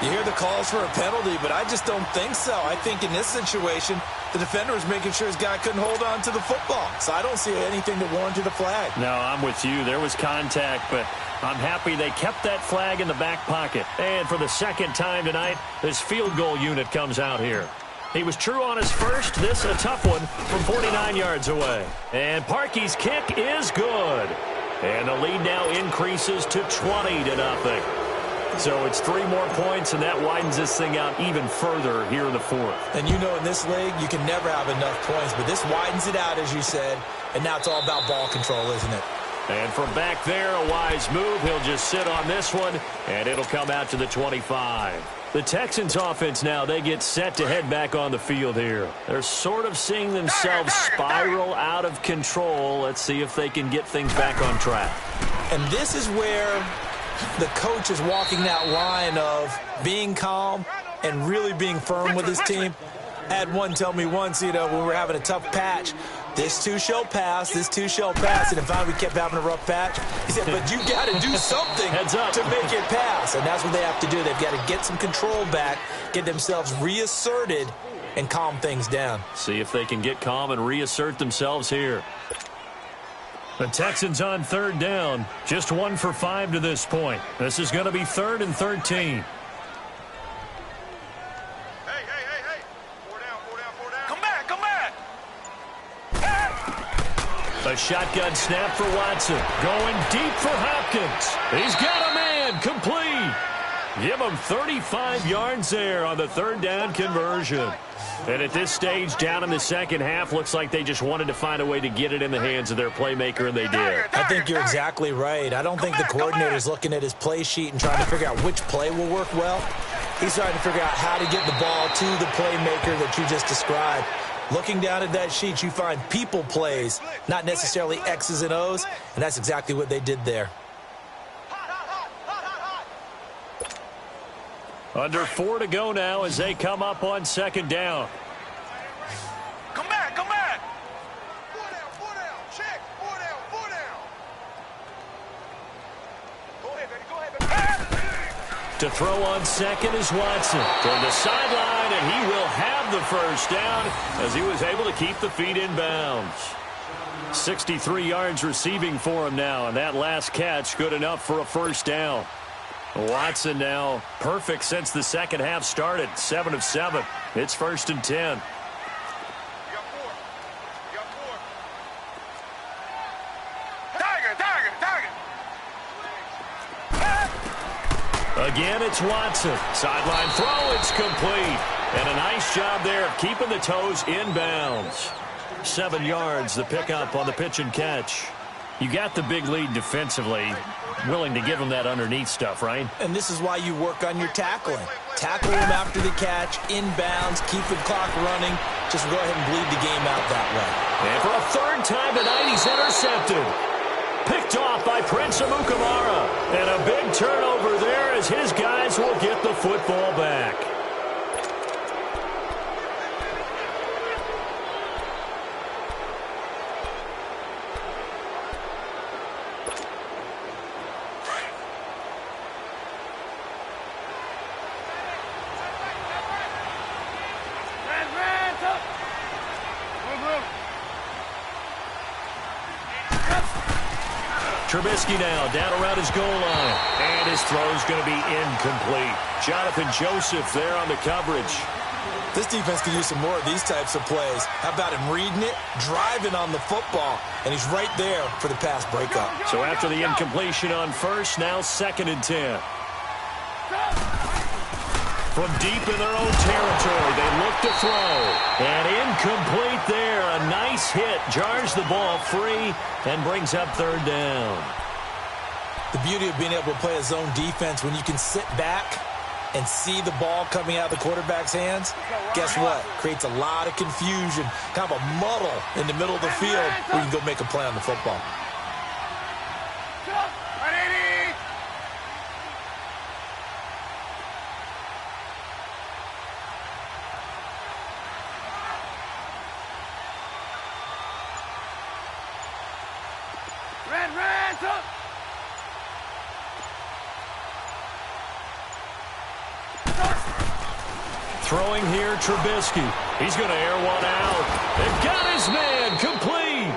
You hear the calls for a penalty, but I just don't think so. I think in this situation, the defender was making sure his guy couldn't hold on to the football. So I don't see anything that warranted a flag. No, I'm with you. There was contact, but I'm happy they kept that flag in the back pocket. And for the 2nd time tonight, this field goal unit comes out here. He was true on his first. This a tough one from 49 yards away. And Parkey's kick is good. And the lead now increases to 20-0. So it's 3 more points, and that widens this thing out even further here in the fourth. And you know in this league, you can never have enough points, but this widens it out, as you said, and now it's all about ball control, isn't it? And from back there, a wise move. He'll just sit on this one, and it'll come out to the 25. The Texans offense now, they get set to head back on the field here. They're sort of seeing themselves spiral out of control. Let's see if they can get things back on track. And this is where the coach is walking that line of being calm and really being firm with his team. I had one tell me once, when we were having a tough patch, this too shall pass, this too shall pass. And if we kept having a rough patch, he said, but you got to do something to make it pass. And that's what they have to do. They've got to get some control back, get themselves reasserted, and calm things down. See if they can get calm and reassert themselves here. The Texans on 3rd down. Just 1 for 5 to this point. This is going to be 3rd and 13. A shotgun snap for Watson. Going deep for Hopkins. He's got a man. Complete. Give him 35 yards there on the 3rd down conversion. And at this stage, down in the second half, looks like they just wanted to find a way to get it in the hands of their playmaker, and they did. I think you're exactly right. I don't think the coordinator's looking at his play sheet and trying to figure out which play will work well. He's trying to figure out how to get the ball to the playmaker that you just described. Looking down at that sheet, you find people plays, not necessarily X's and O's, and that's exactly what they did there. Under 4 to go now as they come up on 2nd down. Come back, come back. 4 down, check, 4 down. Go ahead, baby. To throw on 2nd is Watson. Toward the sideline, and he will have the 1st down as he was able to keep the feet in bounds. 63 yards receiving for him now, and that last catch good enough for a 1st down. Watson now perfect since the second half started. 7 of 7. It's 1st and 10. Again, it's Watson. Sideline throw, it's complete. And a nice job there of keeping the toes in bounds. 7 yards, the pickup on the pitch and catch. You got the big lead defensively. Willing to give them that underneath stuff, right? And this is why you work on your tackling. Tackle them after the catch, inbounds, keep the clock running. Just go ahead and bleed the game out that way. And for a 3rd time tonight, he's intercepted. Picked off by Prince Amukamara. And a big turnover there as his guys will get the football back. Trubisky now down around his goal line. And his throw's going to be incomplete. Jonathan Joseph there on the coverage. This defense could use some more of these types of plays. How about him reading it, driving on the football, and he's right there for the pass breakup. So after the incompletion on 1st, now 2nd and 10. From deep in their own territory, they look to throw. And incomplete there. A nice hit. Jars the ball free and brings up 3rd down. The beauty of being able to play a zone defense when you can sit back and see the ball coming out of the quarterback's hands, guess what? Creates a lot of confusion, kind of a muddle in the middle of the field where you can go make a play on the football. Throwing here, Trubisky. He's going to air one out. They've got his man complete.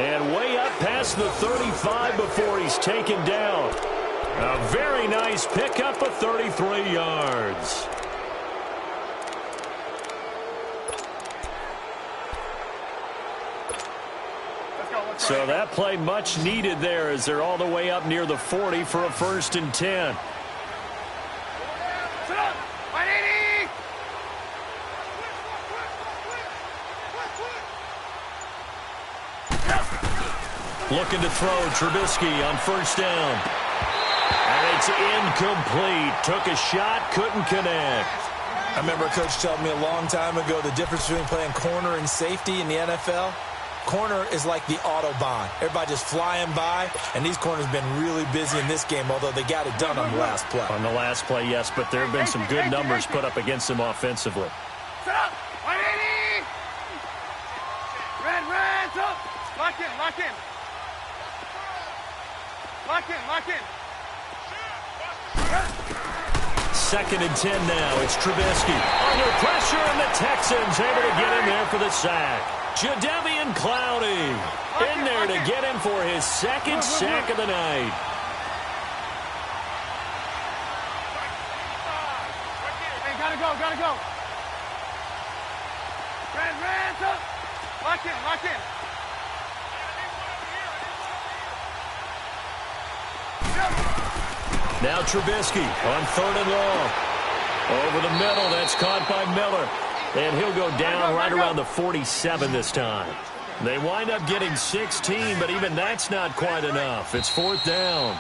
And way up past the 35 before he's taken down. A very nice pickup of 33 yards. So that play much needed there as they're all the way up near the 40 for a 1st and 10. Looking to throw, Trubisky on 1st down. And it's incomplete. Took a shot, couldn't connect. I remember a coach telling me a long time ago the difference between playing corner and safety in the NFL. Corner is like the Autobahn. Everybody just flying by, and these corners have been really busy in this game, although they got it done on the last play. On the last play, yes, but there have been some good numbers put up against them offensively. Set up! 180! Red, up! Lock in, lock in. Lock in, lock in. 2nd and 10 now. It's Trubisky. Under pressure, and the Texans able to get in there for the sack. Jadeveon Clowney in there to get him for his 2nd sack of the night. Hey, gotta go. Red, up. Lock in. Now Trubisky on 3rd and long. Over the middle, that's caught by Miller. And he'll go down right around the 47 this time. They wind up getting 16, but even that's not quite enough. It's 4th down.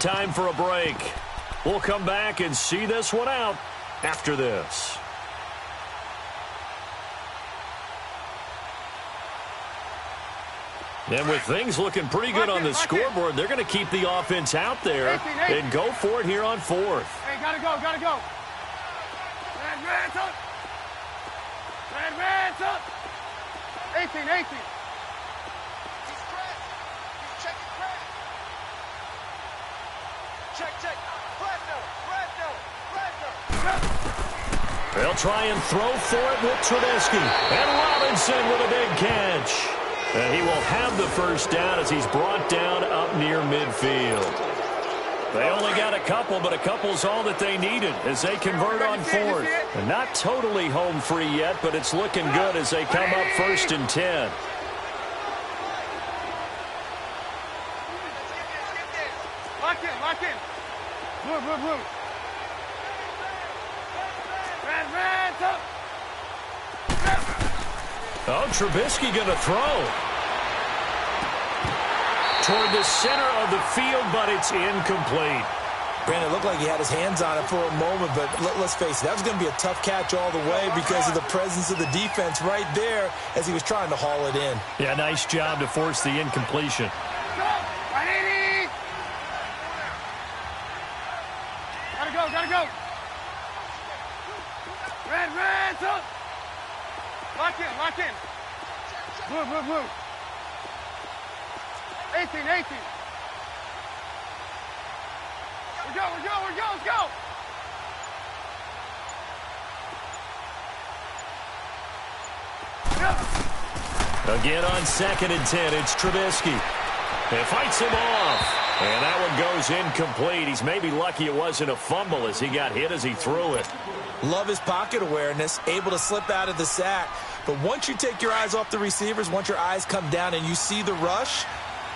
Time for a break. We'll come back and see this one out after this. And with things looking pretty good on the scoreboard, they're going to keep the offense out there and go for it here on 4th. Hey, gotta go. Red, up. Red, up. 18. He's checking crack. Check. Red. They'll try and throw for it with Trubisky. And Robinson with a big catch. And he will have the 1st down as he's brought down up near midfield. They only got a couple, but a couple's all that they needed as they convert on 4th. And not totally home free yet, but it's looking good as they come up 1st and 10. Lock in. Blue. Red, up. Oh, Trubisky going to throw. Toward the center of the field, but it's incomplete. Brandon, it looked like he had his hands on it for a moment, but let's face it, that was going to be a tough catch all the way because of the presence of the defense right there as he was trying to haul it in. Yeah, nice job to force the incompletion. Gotta go. Red, up. Lock in. Blue. 18. We go. Let's go. Again on 2nd and 10, it's Trubisky. It fights him off. And that one goes incomplete. He's maybe lucky it wasn't a fumble as he got hit as he threw it. Love his pocket awareness, able to slip out of the sack. But once you take your eyes off the receivers, once your eyes come down and you see the rush,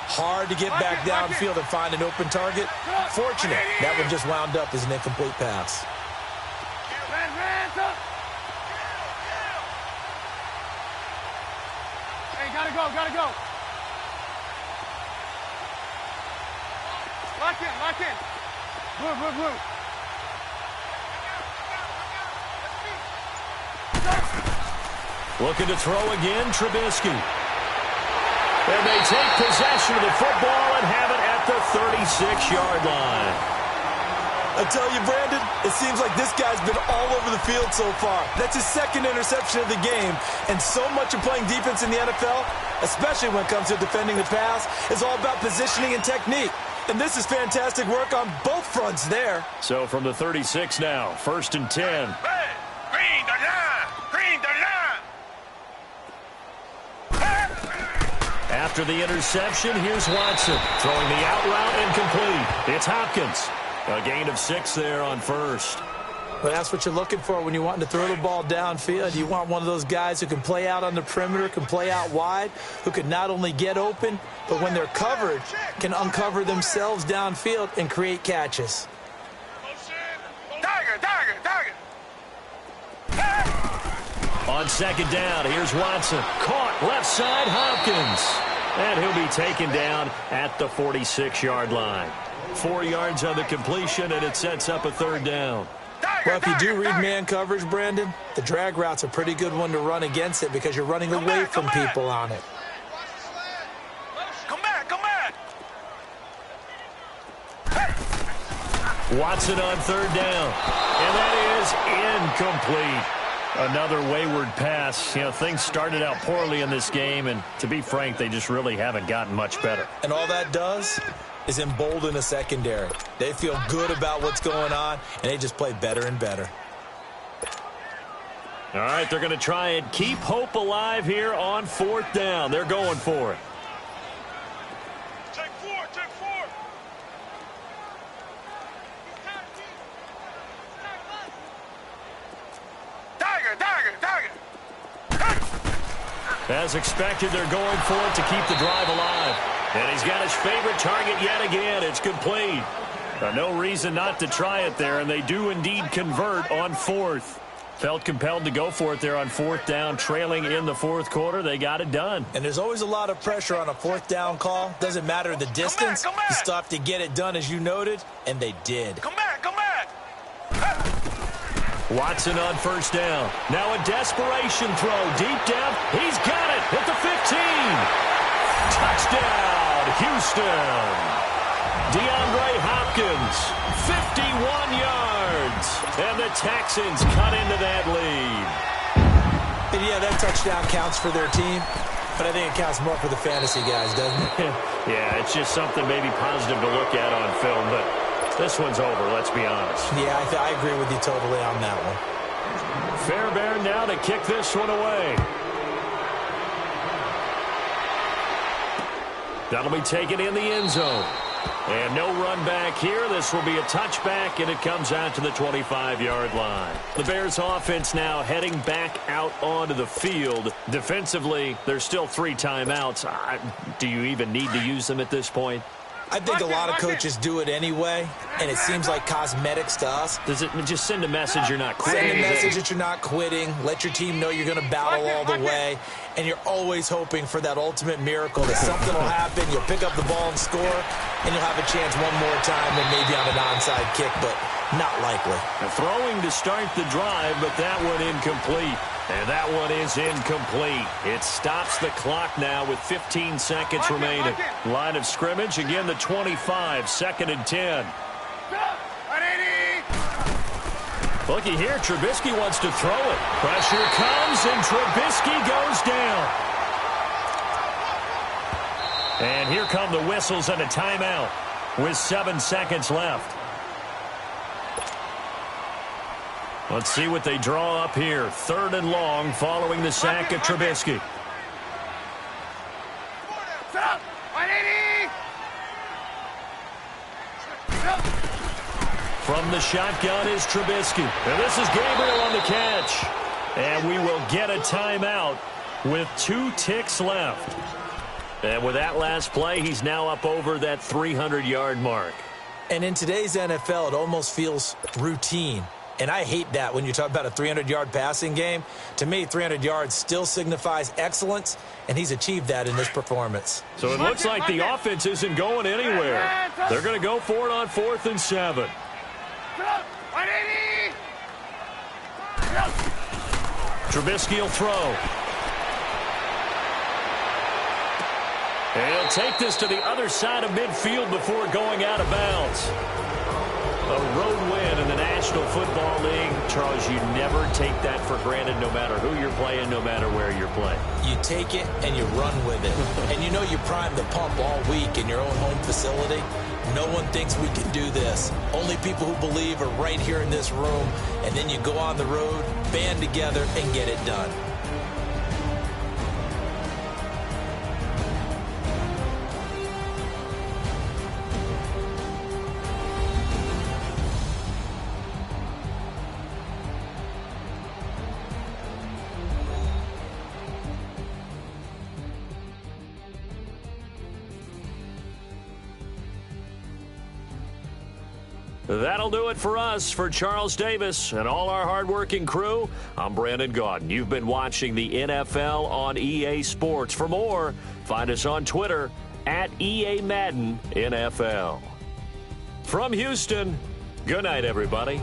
hard to get back downfield and find an open target. Fortunate, that one just wound up as an incomplete pass. Hey, gotta go. Lock in. Blue. Looking to throw again, Trubisky. And they take possession of the football and have it at the 36-yard line. I tell you, Brandon, it seems like this guy's been all over the field so far. That's his 2nd interception of the game. And so much of playing defense in the NFL, especially when it comes to defending the pass, is all about positioning and technique. And this is fantastic work on both fronts there. So from the 36 now, 1st and 10. Green the line. After the interception, here's Watson throwing the out route incomplete. It's Hopkins. A gain of 6 there on 1st. Well, that's what you're looking for when you're wanting to throw the ball downfield. You want one of those guys who can play out on the perimeter, can play out wide, who can not only get open, but when they're covered, can uncover themselves downfield and create catches. On second down, here's Watson. Caught left side, Hopkins. And he'll be taken down at the 46-yard line. 4 yards on the completion, and it sets up a third down. Well, if you do read man coverage, Brandon, the drag route's a pretty good one to run against it because you're running away from people on it. Come back. Watson on third down. And that is incomplete. Another wayward pass. You know, things started out poorly in this game, and to be frank, they just really haven't gotten much better. And all that does is embolden a secondary. They feel good about what's going on, and they just play better and better. All right, they're going to try and keep hope alive here on fourth down. They're going for it. Take four. Tiger. As expected, they're going for it to keep the drive alive. And he's got his favorite target yet again. It's complete. No reason not to try it there, and they do indeed convert on fourth. Felt compelled to go for it there on fourth down, trailing in the fourth quarter. They got it done. And there's always a lot of pressure on a fourth down call. Doesn't matter the distance. You still have to get it done, as you noted, and they did. Come back. Watson on first down. Now a desperation throw. Deep down. He's got it at the 15. Touchdown, Houston. DeAndre Hopkins, 51 yards. And the Texans cut into that lead. And yeah, that touchdown counts for their team, but I think it counts more for the fantasy guys, doesn't it? Yeah, it's just something maybe positive to look at on film, but this one's over, let's be honest. Yeah, I agree with you totally on that one. Fairbairn now to kick this one away. That'll be taken in the end zone. And no run back here. This will be a touchback, and it comes out to the 25-yard line. The Bears offense now heading back out onto the field. Defensively, there's still 3 timeouts. Do you even need to use them at this point? I think a lot of coaches do it anyway, and it seems like cosmetics to us. Does it just send a message you're not quitting? Send a message that you're not quitting. Let your team know you're going to battle all the way. And you're always hoping for that ultimate miracle that something will happen, you'll pick up the ball and score, and you'll have a chance one more time and maybe on an onside kick, but not likely. Throwing to start the drive, but that one incomplete. And that one is incomplete. It stops the clock now with 15 seconds remaining. Line of scrimmage, again the 25, 2nd and 10. Looky here, Trubisky wants to throw it. Pressure comes, and Trubisky goes down. And here come the whistles and a timeout with 7 seconds left. Let's see what they draw up here. 3rd and long following the sack of Trubisky. From the shotgun is Trubisky. And this is Gabriel on the catch. And we will get a timeout with 2 ticks left. And with that last play, he's now up over that 300-yard mark. And in today's NFL, it almost feels routine. And I hate that when you talk about a 300-yard passing game. To me, 300 yards still signifies excellence, and he's achieved that in this performance. So it looks like the offense isn't going anywhere. They're going to go for it on 4th and 7. Trubisky will throw. And he'll take this to the other side of midfield before going out of bounds. A road win in the National Football League. Charles, you never take that for granted no matter who you're playing, no matter where you're playing. You take it and you run with it. And you know you prime the pump all week in your own home facility. No one thinks we can do this. Only people who believe are right here in this room. And then you go on the road, band together, and get it done. That'll do it for us. For Charles Davis and all our hardworking crew, I'm Brandon Gaudin. You've been watching the NFL on EA Sports. For more, find us on Twitter at EA Madden NFL. From Houston, good night, everybody.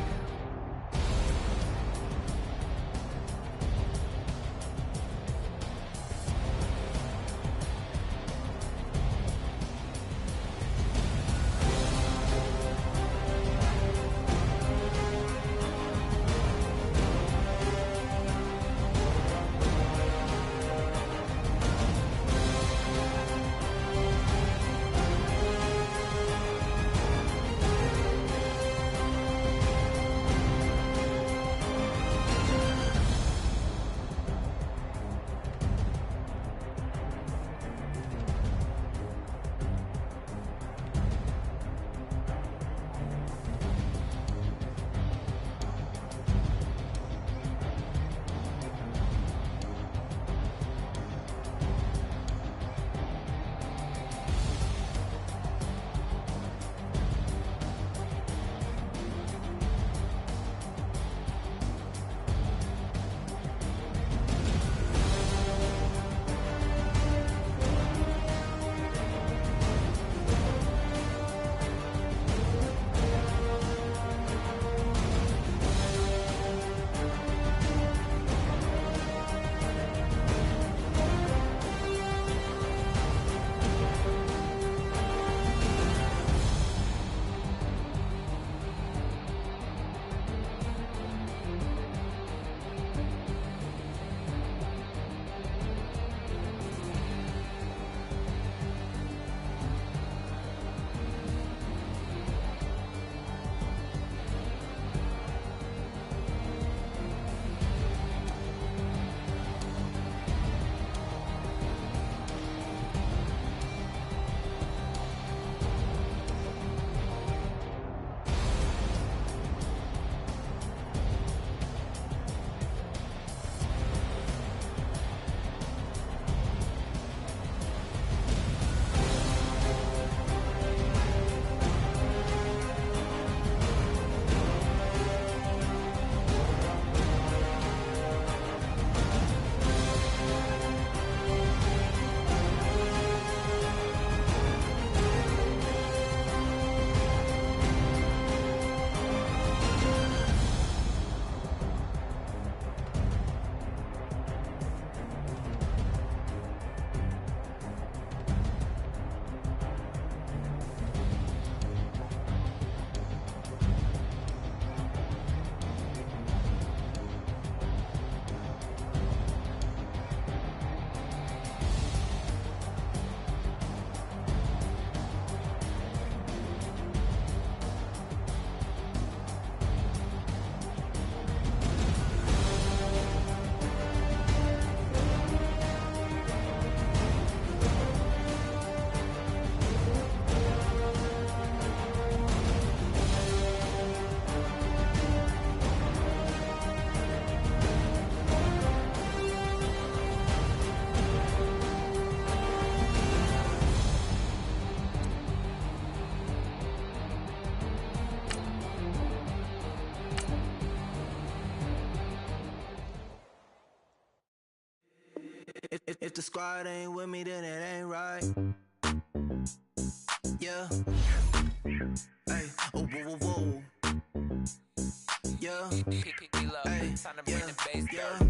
If the squad ain't with me, then it ain't right. Yeah. Hey. Oh, whoa, whoa, whoa. Yeah. Hey. Yeah. Yeah.